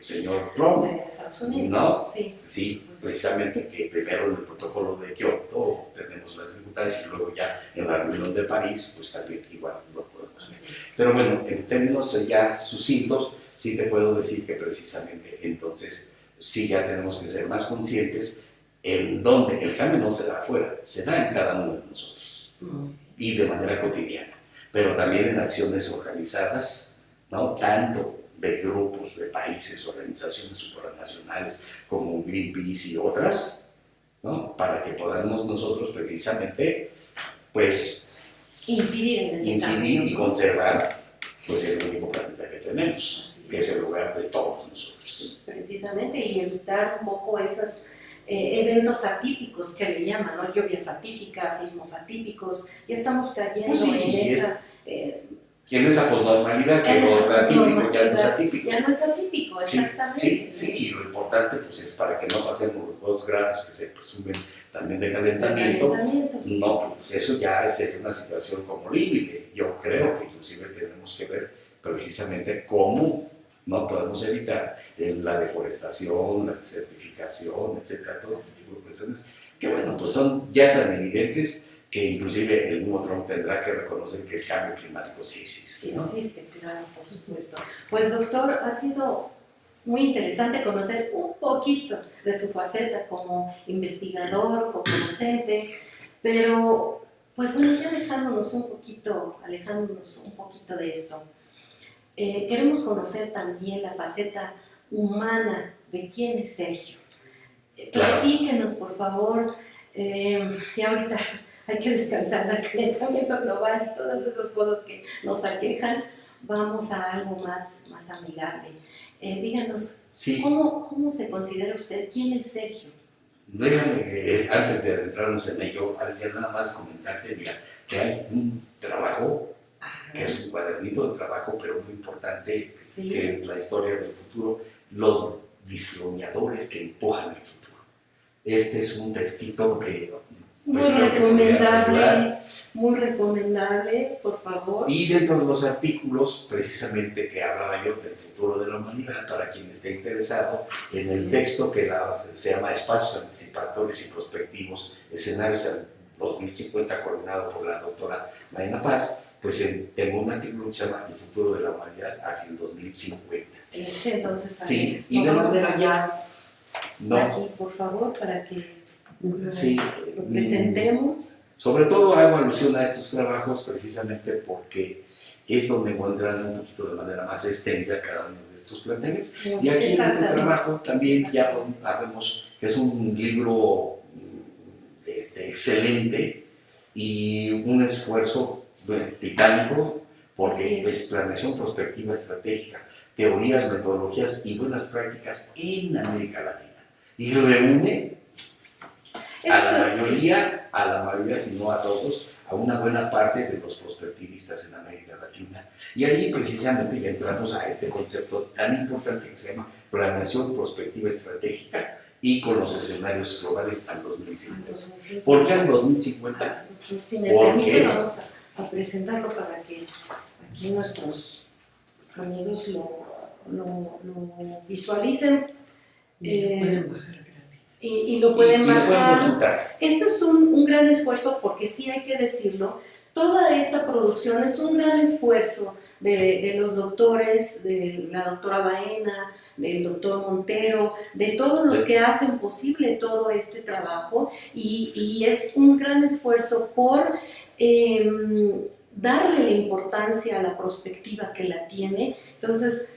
Speaker 1: señor Trump.
Speaker 2: De Estados Unidos.
Speaker 1: ¿No?
Speaker 2: Sí.
Speaker 1: Sí, precisamente que primero en el protocolo de Kioto tenemos las dificultades y luego ya en la reunión de París, pues también igual lo podemos ver. Pero bueno, en términos ya sucintos, sí te puedo decir que precisamente entonces sí ya tenemos que ser más conscientes en donde el cambio no se da afuera, se da en cada uno de nosotros y de manera cotidiana, pero también en acciones organizadas, ¿no? Tanto de grupos, de países, organizaciones supranacionales como Greenpeace y otras, ¿no? Para que podamos nosotros precisamente, pues,
Speaker 2: incidir en ese
Speaker 1: incidir
Speaker 2: cambio,
Speaker 1: y conservar pues, el único planeta que tenemos, que es el lugar de todos nosotros.
Speaker 2: Precisamente, y evitar un poco esos eventos atípicos que le llaman, ¿no? Lluvias atípicas, sismos atípicos, ya estamos cayendo
Speaker 1: Pues sí,
Speaker 2: en esa...
Speaker 1: en esa posnormalidad que lo atípico ya no es atípico.
Speaker 2: Ya no es atípico, exactamente.
Speaker 1: Sí, y lo importante pues es para que no pasemos los 2 grados que se presumen también de calentamiento. No, pues eso ya sería una situación como límite. Yo creo que inclusive tenemos que ver precisamente cómo no podemos evitar la deforestación, la desertificación, etcétera, todos estos tipos de cuestiones que bueno, pues son ya tan evidentes que inclusive el mismo Trump tendrá que reconocer que el cambio climático sí existe, ¿no?
Speaker 2: Sí existe, claro, por supuesto. Pues doctor, ha sido muy interesante conocer un poquito de su faceta como investigador, como docente, pero pues bueno, ya alejándonos un poquito de esto, queremos conocer también la faceta humana de quién es Sergio. Platíquenos, por favor, y ahorita hay que descansar del calentamiento global y todas esas cosas que nos aquejan. Vamos a algo más amigable. Díganos, sí. ¿Cómo se considera usted? ¿Quién es Sergio?
Speaker 1: Déjame, antes de adentrarnos en ello, ya nada más comentarte, mira, que hay un trabajo, que es un cuadernito de trabajo, pero muy importante, sí, que es la historia del futuro, los diseñadores que empujan el futuro. Este es un textito que... Pues
Speaker 2: muy recomendable, por favor.
Speaker 1: Y dentro de los artículos, precisamente que hablaba yo del futuro de la humanidad, para quien esté interesado, en el texto que se llama Espacios Anticipatorios y Prospectivos, Escenarios del 2050, coordinado por la doctora Marina Paz, pues tengo un artículo que se llama El futuro de la humanidad hacia el 2050.
Speaker 2: Entonces,
Speaker 1: sí, y de manera ya...
Speaker 2: No. Aquí, por favor, para que...
Speaker 1: Sí,
Speaker 2: lo presentemos.
Speaker 1: Sobre todo hago alusión a estos trabajos precisamente porque es donde encuentran un poquito de manera más extensa cada uno de estos planteamientos. Y aquí en este trabajo también ya vemos que es un libro excelente y un esfuerzo titánico porque es planeación prospectiva estratégica, teorías, metodologías y buenas prácticas en América Latina. Y reúne a la mayoría, si no a todos, a una buena parte de los prospectivistas en América Latina. Y ahí precisamente ya entramos a este concepto tan importante que se llama planeación prospectiva estratégica y con los escenarios globales al 2050. ¿Por qué al 2050?
Speaker 2: Si me permite, vamos a presentarlo para que aquí nuestros amigos lo visualicen.
Speaker 3: Pueden bajar gratis.
Speaker 2: y lo pueden
Speaker 1: y lo pueden
Speaker 2: bajar.
Speaker 1: consultar.
Speaker 2: Esto es un gran esfuerzo, porque sí hay que decirlo, toda esta producción es un gran esfuerzo de los doctores, de la doctora Baena, del doctor Montero, de todos los que hacen posible todo este trabajo, y es un gran esfuerzo por darle la importancia a la prospectiva que la tiene. Entonces,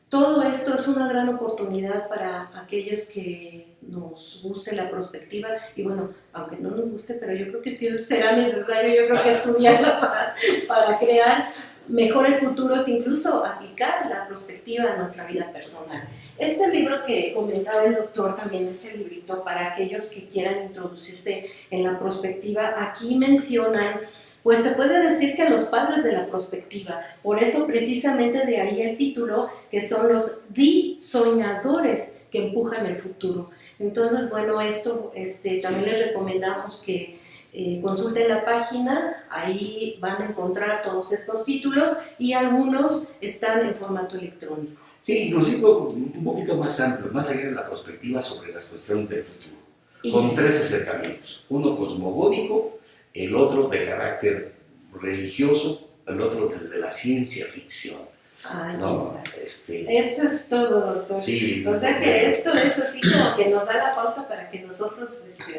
Speaker 2: todo esto es una gran oportunidad para aquellos que nos guste la prospectiva, y bueno, aunque no nos guste, pero yo creo que sí será necesario, yo creo que estudiarla para crear mejores futuros, incluso aplicar la prospectiva a nuestra vida personal. Este libro que comentaba el doctor también es el librito para aquellos que quieran introducirse en la prospectiva. Aquí mencionan, pues se puede decir que los padres de la prospectiva, por eso precisamente de ahí el título, que son los diseñadores que empujan el futuro. Entonces, bueno, esto también les recomendamos que consulten la página, ahí van a encontrar todos estos títulos y algunos están en formato electrónico.
Speaker 1: Sí, inclusive un poquito más amplio, más allá de la perspectiva sobre las cuestiones del futuro, con 3 acercamientos, uno cosmogónico, el otro de carácter religioso, el otro desde la ciencia ficción.
Speaker 2: Ahí
Speaker 1: ¿no?
Speaker 2: está. Eso es todo, doctor.
Speaker 1: Sí,
Speaker 2: o sea que esto es así como que nos da la pauta para que nosotros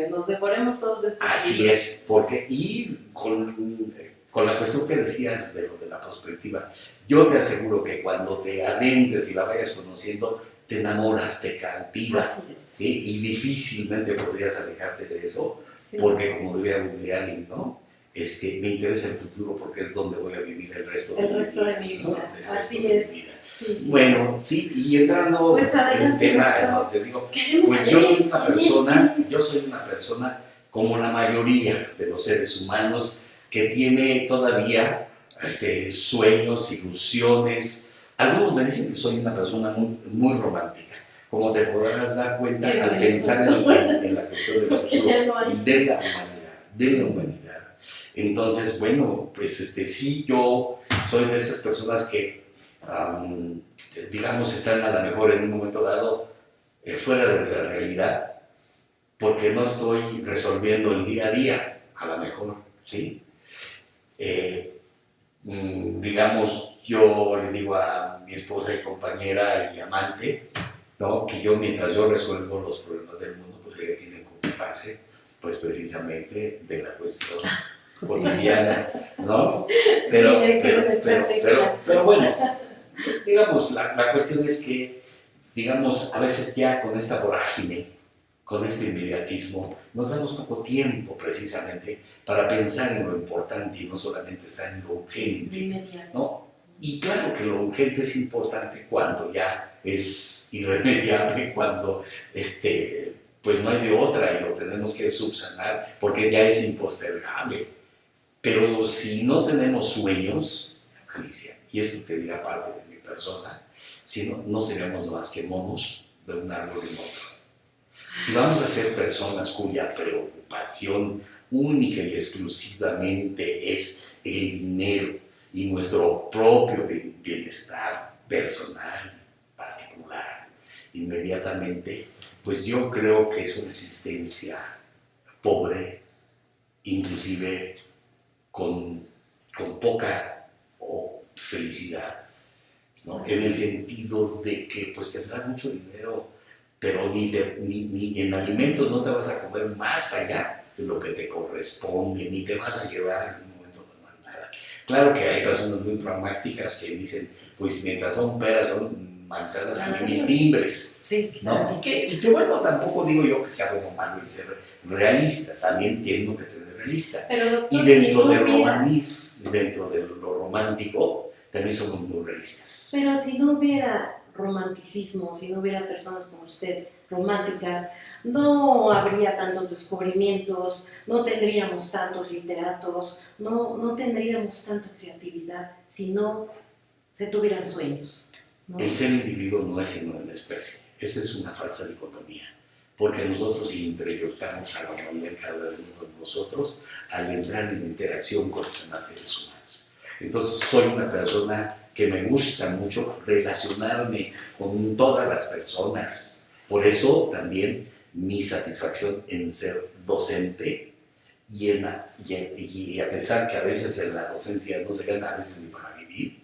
Speaker 2: nos devoremos todos de este
Speaker 1: Así
Speaker 2: libro.
Speaker 1: es, porque y con la cuestión que decías de lo de la perspectiva, yo te aseguro que cuando te adentres y la vayas conociendo, te enamoras, te cautivas,
Speaker 2: Así es.
Speaker 1: ¿sí? Y difícilmente podrías alejarte de eso,
Speaker 2: Sí.
Speaker 1: porque como diría Woody Allen, ¿no? Me interesa el futuro porque es donde voy a vivir el resto de mi vida. ¿no?
Speaker 2: Así es. Sí.
Speaker 1: Bueno, sí, y entrando
Speaker 2: pues
Speaker 1: en el tema, te digo, pues yo soy una persona como la mayoría de los seres humanos que tiene todavía sueños, ilusiones. Algunos me dicen que soy una persona muy, muy romántica, como te podrás dar cuenta al pensar en la cuestión del futuro de la humanidad. Entonces, bueno, pues sí, yo soy de esas personas que, digamos, están a lo mejor en un momento dado fuera de la realidad, porque no estoy resolviendo el día a día, a lo mejor, ¿sí? Digamos, yo le digo a mi esposa y compañera y amante, ¿no? Que mientras yo resuelvo los problemas del mundo, pues ella tiene que ocuparse, pues precisamente de la cuestión cotidiana, ¿no? Pero bueno, digamos, la cuestión es que, digamos, a veces ya con esta vorágine, con este inmediatismo, nos damos poco tiempo precisamente para pensar en lo importante y no solamente estar en lo urgente, ¿no? Y claro que lo urgente es importante cuando ya es irremediable, cuando pues no hay de otra y lo tenemos que subsanar porque ya es impostergable. Pero si no tenemos sueños, Alicia, y esto te dirá parte de mi persona, si no seríamos más que monos de un árbol en otro. Si vamos a ser personas cuya preocupación única y exclusivamente es el dinero y nuestro propio bienestar personal, particular, inmediatamente, pues yo creo que es una existencia pobre, inclusive con poca felicidad, ¿no? En el sentido de que pues tendrás mucho dinero, pero ni en alimentos no te vas a comer más allá de lo que te corresponde, ni te vas a llevar en un momento más nada. Claro que hay personas muy pragmáticas que dicen, pues mientras son peras, son manzanas, a mí mis timbres,
Speaker 2: sí,
Speaker 1: ¿no? Y que bueno, tampoco digo yo que sea bueno o malo el ser realista, también tengo que ser realista.
Speaker 2: Pero, doctor,
Speaker 1: y dentro de lo romántico, también somos muy realistas.
Speaker 2: Pero si no hubiera romanticismo, si no hubiera personas como usted románticas, no habría tantos descubrimientos, no tendríamos tantos literatos, no tendríamos tanta creatividad si no se tuvieran sueños, ¿no?
Speaker 1: El ser individuo no es sino una especie. Esa es una falsa dicotomía, porque nosotros introyectamos a la humanidad en cada uno de nosotros al entrar en interacción con los demás seres humanos. Entonces soy una persona que me gusta mucho relacionarme con todas las personas. Por eso también mi satisfacción en ser docente y a pesar que a veces en la docencia no se gana a veces ni para vivir,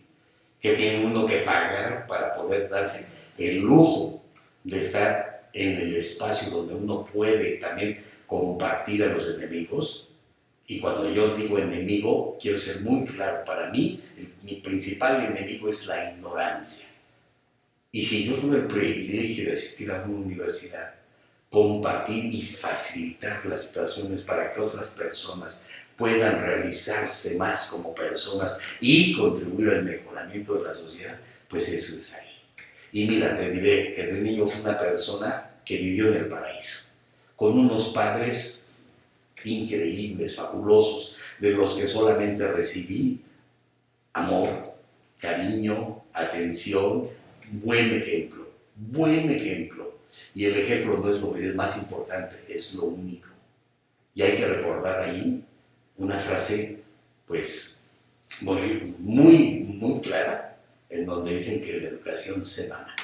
Speaker 1: que tiene uno que pagar para poder darse el lujo de estar en el espacio donde uno puede también compartir a los enemigos. Y cuando yo digo enemigo, quiero ser muy claro, para mí mi principal enemigo es la ignorancia. Y si yo tuve el privilegio de asistir a una universidad, compartir y facilitar las situaciones para que otras personas puedan realizarse más como personas y contribuir al mejoramiento de la sociedad, pues eso es ahí. Y mira, te diré que de niño fui una persona que vivió en el paraíso, con unos padres increíbles, fabulosos, de los que solamente recibí amor, cariño, atención, buen ejemplo, buen ejemplo. Y el ejemplo no es lo que es más importante, es lo único. Y hay que recordar ahí una frase, pues, muy clara, en donde dicen que la educación se gana,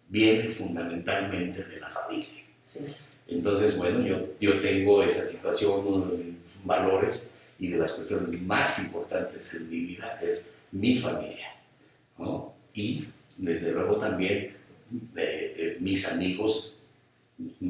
Speaker 1: viene fundamentalmente de la familia.
Speaker 2: Sí.
Speaker 1: Entonces, bueno, yo tengo esa situación, uno de mis valores y de las cuestiones más importantes en mi vida es mi familia, ¿no? Y desde luego también mis amigos.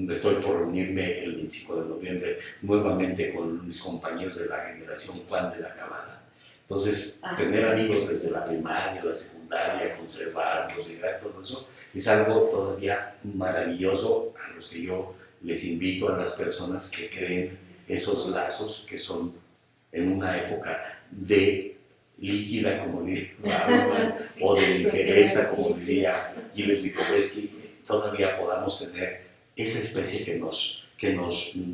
Speaker 1: Estoy por reunirme el 25 de noviembre nuevamente con mis compañeros de la generación Juan de la Cabada. Entonces, tener amigos desde la primaria, la secundaria, conservarlos, llegar, todo eso, es algo todavía maravilloso a los que yo les invito a las personas que creen esos lazos que son en una época de líquida, como diría Bauman, sí, o de ligereza, como diría Gilles Lipovetsky, todavía podamos tener esa especie que nos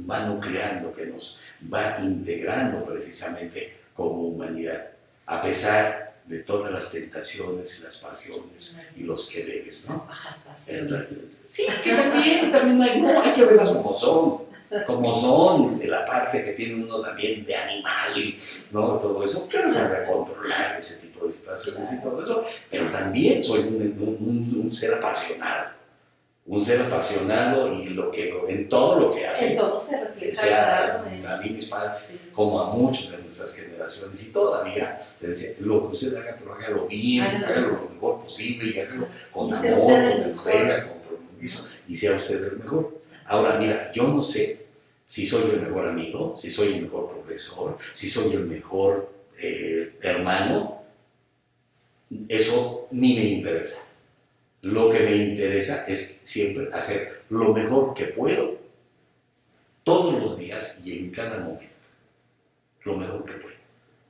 Speaker 1: va nucleando, que nos va integrando precisamente como humanidad, a pesar de todas las tentaciones y las pasiones y los quereres, ¿no?
Speaker 2: Las bajas pasiones.
Speaker 1: Sí, que también hay que verlas como son, de la parte que tiene uno también de animal, ¿no? Todo eso, pero saber controlar ese tipo de situaciones y todo eso, pero también soy un ser apasionado. Un ser apasionado y en todo lo que hace.
Speaker 2: En todo se refleja,
Speaker 1: claro. A mí mis padres, sí, como a muchos de nuestras generaciones, y todavía se decía, lo que usted haga, pero hágalo bien, hágalo lo mejor posible, y hágalo con amor, con entrega, con compromiso, y sea usted el mejor. Ahora, mira, yo no sé si soy el mejor amigo, si soy el mejor profesor, si soy el mejor hermano, eso ni me interesa. Lo que me interesa es siempre hacer lo mejor que puedo, todos los días y en cada momento. Lo mejor que puedo.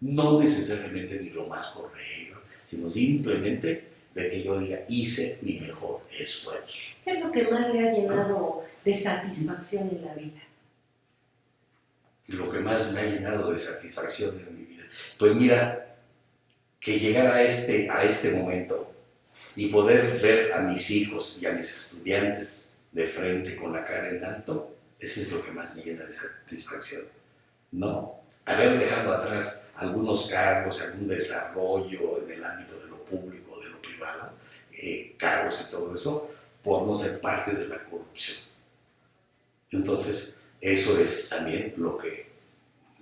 Speaker 1: No necesariamente ni lo más correcto, sino simplemente de que yo diga, hice mi mejor esfuerzo.
Speaker 2: ¿Qué es lo que más le ha llenado de satisfacción en la vida?
Speaker 1: Lo que más me ha llenado de satisfacción en mi vida. Pues mira, que llegar a este momento y poder ver a mis hijos y a mis estudiantes de frente con la cara en alto, eso es lo que más me llena de satisfacción, ¿no? Haber dejado atrás algunos cargos, algún desarrollo en el ámbito de lo público, de lo privado, cargos y todo eso, por no ser parte de la corrupción. Entonces, eso es también lo que,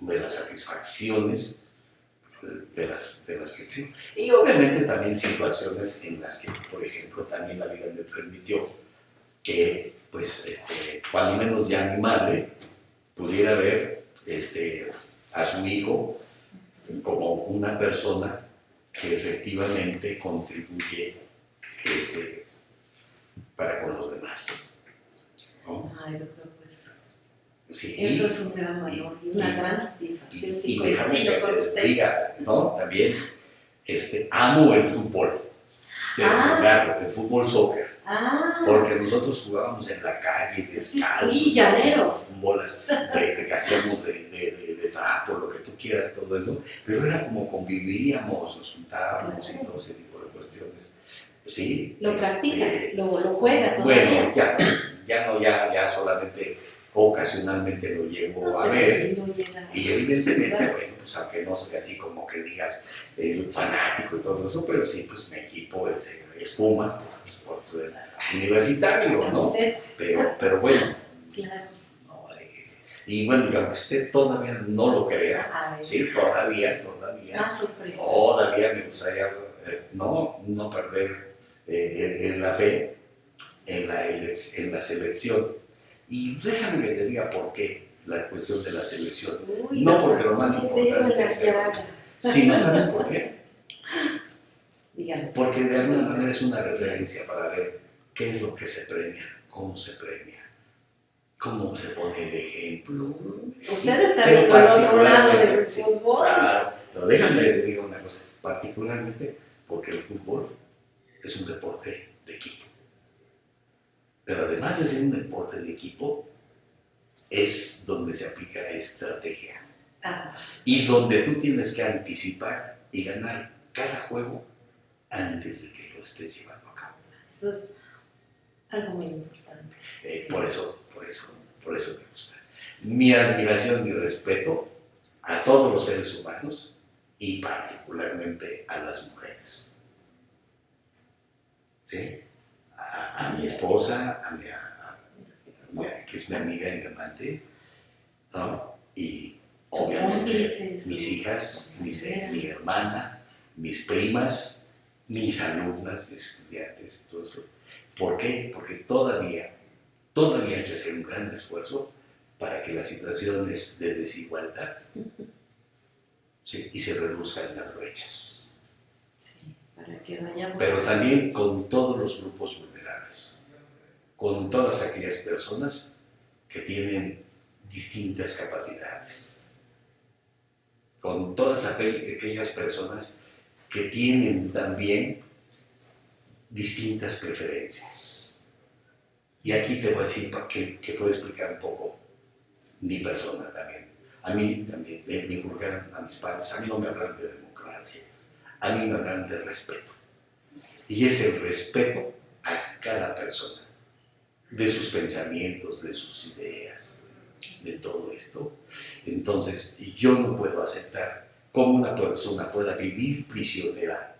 Speaker 1: de las satisfacciones de las que tengo. Y obviamente también situaciones en las que, por ejemplo, también la vida me permitió que, pues, cuando menos ya mi madre pudiera ver a su hijo como una persona que efectivamente contribuye para con los demás, ¿no?
Speaker 2: Ay, doctor, pues
Speaker 1: sí,
Speaker 2: eso es un gran valor y una gran satisfacción.
Speaker 1: Y déjame que te diga, ¿no? También amo el fútbol, el fútbol soccer. Porque nosotros jugábamos en la calle, descalzos,
Speaker 2: sí, llaneros,
Speaker 1: bolas que hacíamos de trapo, lo que tú quieras, todo eso, pero era como convivíamos, nos juntábamos y todo ese tipo de cuestiones. Sí,
Speaker 2: lo practica, lo juega
Speaker 1: Bueno,
Speaker 2: todavía.
Speaker 1: ya solamente ocasionalmente lo llevo a ver, y evidentemente, bueno, pues aunque no soy así como que digas fanático y todo eso, pero sí, pues mi equipo es Pumas, pues, por universitario, ¿no? Pero bueno,
Speaker 2: Claro.
Speaker 1: ¿no? Y bueno, y aunque usted todavía no lo crea,
Speaker 2: A ver.
Speaker 1: sí, todavía,
Speaker 2: Más sorpresas.
Speaker 1: todavía me gustaría no perder la fe en la selección. Y déjame que te diga por qué la cuestión de la selección.
Speaker 2: Uy,
Speaker 1: No porque lo más
Speaker 2: un dedo en
Speaker 1: importante
Speaker 2: la
Speaker 1: es el
Speaker 2: llaga.
Speaker 1: sino, ¿sabes por qué?
Speaker 2: Dígame.
Speaker 1: Porque de alguna manera es una referencia para ver qué es lo que se premia, cómo se pone el ejemplo.
Speaker 2: Usted está
Speaker 1: Pero
Speaker 2: viendo al otro lado
Speaker 1: particularmente,
Speaker 2: del
Speaker 1: sí,
Speaker 2: fútbol.
Speaker 1: claro, pero
Speaker 2: Sí.
Speaker 1: déjame que te diga una cosa, particularmente porque el fútbol es un deporte de equipo. Pero además de ser un deporte de equipo, es donde se aplica estrategia.
Speaker 2: Ah,
Speaker 1: Y donde tú tienes que anticipar y ganar cada juego antes de que lo estés llevando a cabo.
Speaker 2: eso es algo muy importante. Sí.
Speaker 1: Por eso me gusta. Mi admiración y respeto a todos los seres humanos y particularmente a las mujeres. ¿Sí? A mi esposa, que es mi amiga y mi amante, ¿no? Y obviamente
Speaker 2: Cómplices,
Speaker 1: mis
Speaker 2: sí.
Speaker 1: hijas, mi hermana, mis primas, mis alumnas, mis estudiantes, todo eso. ¿Por qué? Porque todavía hay que hacer un gran esfuerzo para que las situaciones de desigualdad, ¿sí?, y se reduzcan las brechas.
Speaker 2: Sí, para que vayamos.
Speaker 1: Pero también con todos los grupos vulnerables, con todas aquellas personas que tienen distintas capacidades, con todas aquellas personas que tienen también distintas preferencias. Y aquí te voy a decir que puedo explicar un poco mi persona también. A mí me inculcaron a mis padres, a mí no me hablan de democracia, a mí me hablan de respeto. Y es el respeto a cada persona, de sus pensamientos, de sus ideas, de todo esto. Entonces, yo no puedo aceptar cómo una persona pueda vivir prisionera,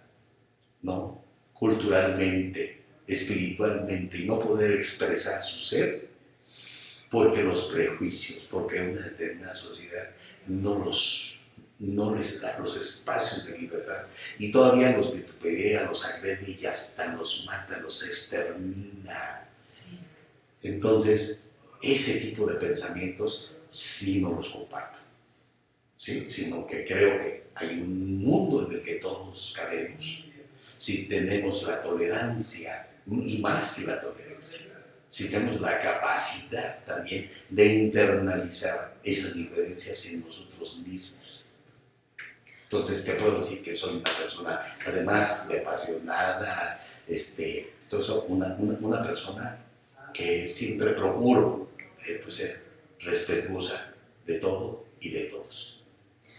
Speaker 1: ¿no?, culturalmente, espiritualmente, y no poder expresar su ser, porque los prejuicios, porque una determinada sociedad no les da los espacios de libertad y todavía los vituperea, los agrede y hasta los mata, los extermina.
Speaker 2: Sí.
Speaker 1: Entonces, ese tipo de pensamientos sí no los comparto, ¿sí? Sino que creo que hay un mundo en el que todos cabemos, si tenemos la tolerancia, y más que la tolerancia, si tenemos la capacidad también de internalizar esas diferencias en nosotros mismos. Entonces te puedo decir que soy una persona, además de apasionada, entonces una persona que siempre procuro pues, ser respetuosa de todo y de todos,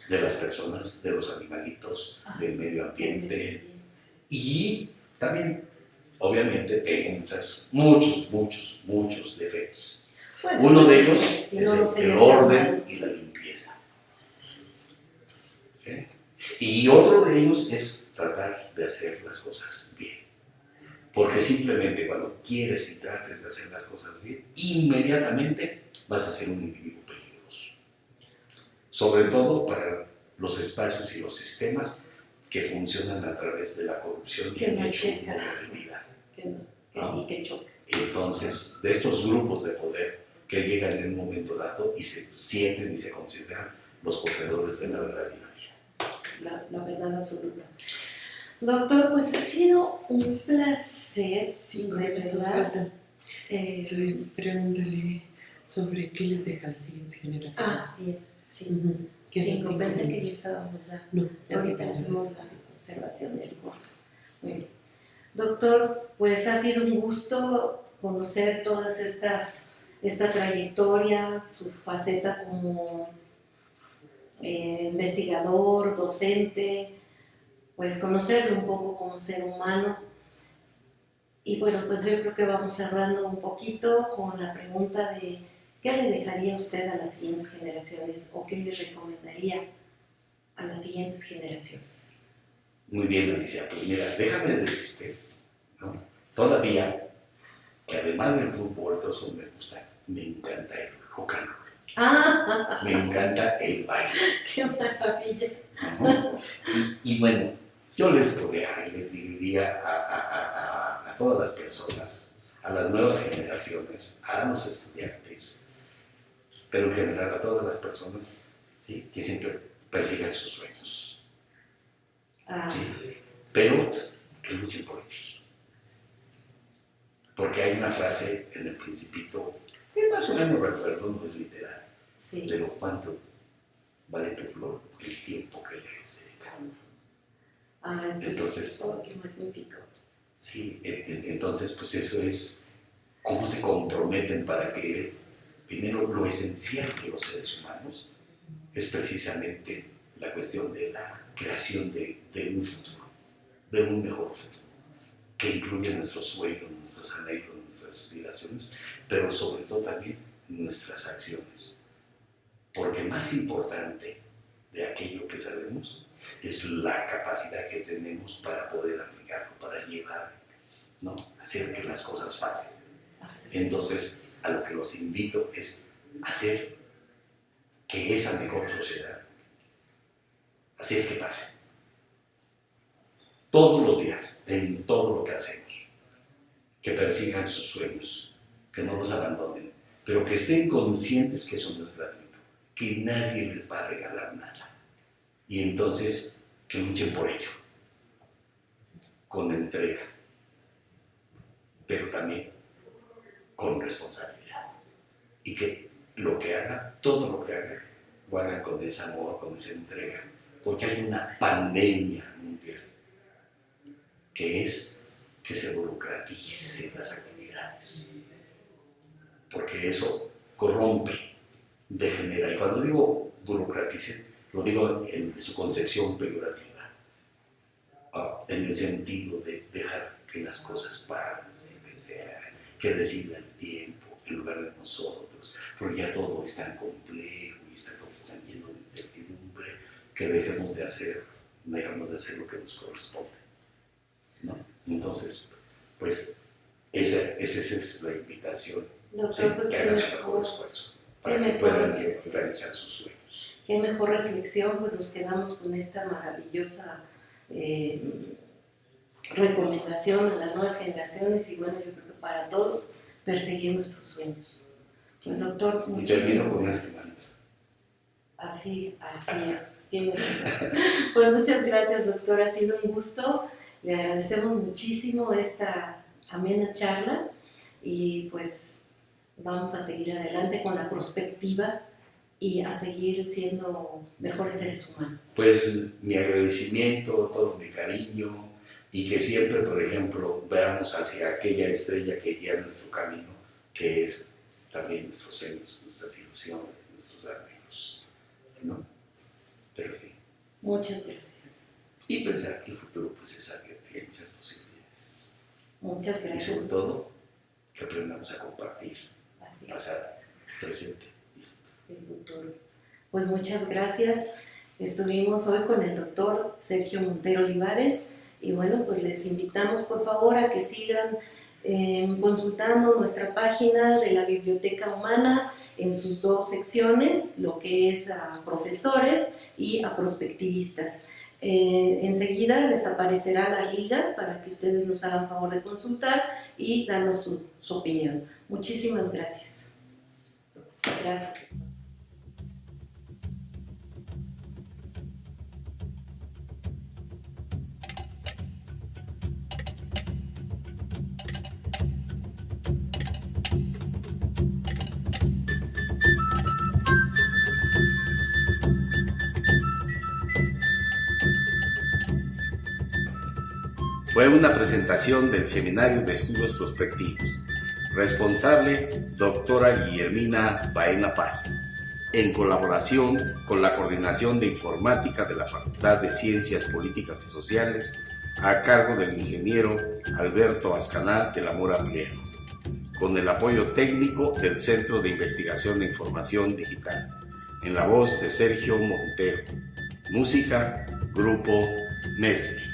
Speaker 1: de las personas, de los animalitos, del medio ambiente, y también, obviamente, tengo muchos defectos.
Speaker 2: Bueno,
Speaker 1: Uno de
Speaker 2: pues,
Speaker 1: ellos
Speaker 2: si
Speaker 1: es
Speaker 2: no,
Speaker 1: el orden y la limpieza. ¿Sí? Y otro de ellos es tratar de hacer las cosas bien. Porque simplemente cuando quieres y trates de hacer las cosas bien, inmediatamente vas a ser un individuo peligroso. Sobre todo para los espacios y los sistemas que funcionan a través de la corrupción y el hecho de vida.
Speaker 2: Y que choca.
Speaker 1: Entonces, de estos grupos de poder que llegan en un momento dado y se sienten y se consideran los poseedores de la verdad y la vida.
Speaker 2: La verdad absoluta. Doctor, pues ha sido un placer.
Speaker 3: 5
Speaker 2: de
Speaker 3: minutos
Speaker 2: verdad.
Speaker 3: faltan. Pregúntale sobre qué les deja a las siguientes generaciones.
Speaker 2: Sí.
Speaker 3: Ujú. ¿Qué
Speaker 2: 5, pensé que ya
Speaker 3: minutos?
Speaker 2: estábamos ya.
Speaker 3: No, ya
Speaker 2: Ahorita
Speaker 3: no.
Speaker 2: hacemos la observación del corte. Muy bien. Doctor, pues ha sido un gusto conocer todas esta trayectoria, su faceta como investigador, docente, pues conocerlo un poco como ser humano. Y bueno, pues yo creo que vamos cerrando un poquito con la pregunta de ¿qué le dejaría usted a las siguientes generaciones o qué le recomendaría a las siguientes generaciones?
Speaker 1: Muy bien, Alicia, pues mira, déjame decirte, ¿no?, todavía, que además del fútbol, todo eso me encanta el rock and roll.
Speaker 2: Ah,
Speaker 1: Me encanta el baile.
Speaker 2: qué maravilla.
Speaker 1: Ajá. Y bueno, yo les diría a todas las personas, a las nuevas generaciones, a los estudiantes, pero en general a todas las personas, ¿sí?, que siempre persigan sus sueños,
Speaker 2: Ah,
Speaker 1: ¿sí?, pero que luchen por ellos. Porque hay una frase en el Principito, que más o menos recuerdo, no es literal,
Speaker 2: sí.
Speaker 1: pero ¿cuánto vale tu flor por el tiempo que le has dedicado?
Speaker 2: Ay, pues,
Speaker 1: Entonces,
Speaker 2: oh, qué magnífico.
Speaker 1: sí, entonces pues eso es cómo se comprometen para que, primero, lo esencial de los seres humanos es precisamente la cuestión de la creación de un futuro, de un mejor futuro, que incluye nuestros sueños, nuestros anhelos, nuestras aspiraciones, pero sobre todo también nuestras acciones. Porque más importante de aquello que sabemos es la capacidad que tenemos para poder aplicarlo, para llevar, ¿no?, hacer que las cosas pasen.
Speaker 2: Así.
Speaker 1: Entonces, a lo que los invito es hacer que esa mejor sociedad, hacer que pase. Todos los días, en todo lo que hacemos, que persigan sus sueños, que no los abandonen, pero que estén conscientes que eso no es gratuito, que nadie les va a regalar nada. Y entonces, que luchen por ello, con entrega, pero también con responsabilidad. Y que lo que haga, todo lo que haga, lo haga con ese amor, con esa entrega. Porque hay una pandemia mundial, que es que se burocraticen las actividades. Porque eso corrompe, degenera. Y cuando digo burocraticen, lo digo en su concepción peyorativa, en el sentido de dejar que las cosas pasen, que decida el tiempo en lugar de nosotros, porque ya todo es tan complejo y está todo tan lleno de incertidumbre, que dejemos de hacer lo que nos corresponde, ¿no? Entonces, pues, esa es la invitación,
Speaker 2: Doctor,
Speaker 1: ¿sí?,
Speaker 2: pues
Speaker 1: que
Speaker 2: qué
Speaker 1: hagan su
Speaker 2: mejor,
Speaker 1: mejor esfuerzo
Speaker 2: qué
Speaker 1: para que
Speaker 2: mejor
Speaker 1: puedan
Speaker 2: reflexión.
Speaker 1: realizar sus sueños.
Speaker 2: Qué mejor reflexión, pues nos quedamos con esta maravillosa recomendación a las nuevas generaciones y bueno, yo creo que para todos perseguir nuestros sueños. Pues doctor,
Speaker 1: Y
Speaker 2: muchísimas
Speaker 1: termino con
Speaker 2: gracias.
Speaker 1: este mantra.
Speaker 2: Así es, tiene razón. Pues muchas gracias, doctor, ha sido un gusto. Le agradecemos muchísimo esta amena charla y pues vamos a seguir adelante con la perspectiva y a seguir siendo mejores seres humanos.
Speaker 1: Pues mi agradecimiento, todo mi cariño, y que siempre, por ejemplo, veamos hacia aquella estrella que guía nuestro camino, que es también nuestros sueños, nuestras ilusiones, nuestros anhelos, ¿no? Pero sí.
Speaker 2: Muchas gracias.
Speaker 1: Y pensar que el futuro pues es algo que tiene muchas posibilidades.
Speaker 2: Muchas
Speaker 1: Y
Speaker 2: gracias.
Speaker 1: sobre todo, que aprendamos a compartir
Speaker 2: Así es.
Speaker 1: pasado, presente y futuro.
Speaker 2: El futuro. Pues muchas gracias. Estuvimos hoy con el doctor Sergio Montero Olivares y bueno, pues les invitamos por favor a que sigan consultando nuestra página de la Biblioteca Humana en sus dos secciones, lo que es a profesores y a prospectivistas. Enseguida les aparecerá la liga para que ustedes nos hagan favor de consultar y darnos su opinión. Muchísimas gracias. Gracias.
Speaker 1: Fue una presentación del Seminario de Estudios Prospectivos. Responsable, doctora Guillermina Baena Paz, en colaboración con la Coordinación de Informática de la Facultad de Ciencias Políticas y Sociales, a cargo del ingeniero Alberto Azcaná de la Mora Pliego, con el apoyo técnico del Centro de Investigación de Información Digital, en la voz de Sergio Montero. Música, Grupo Nesme.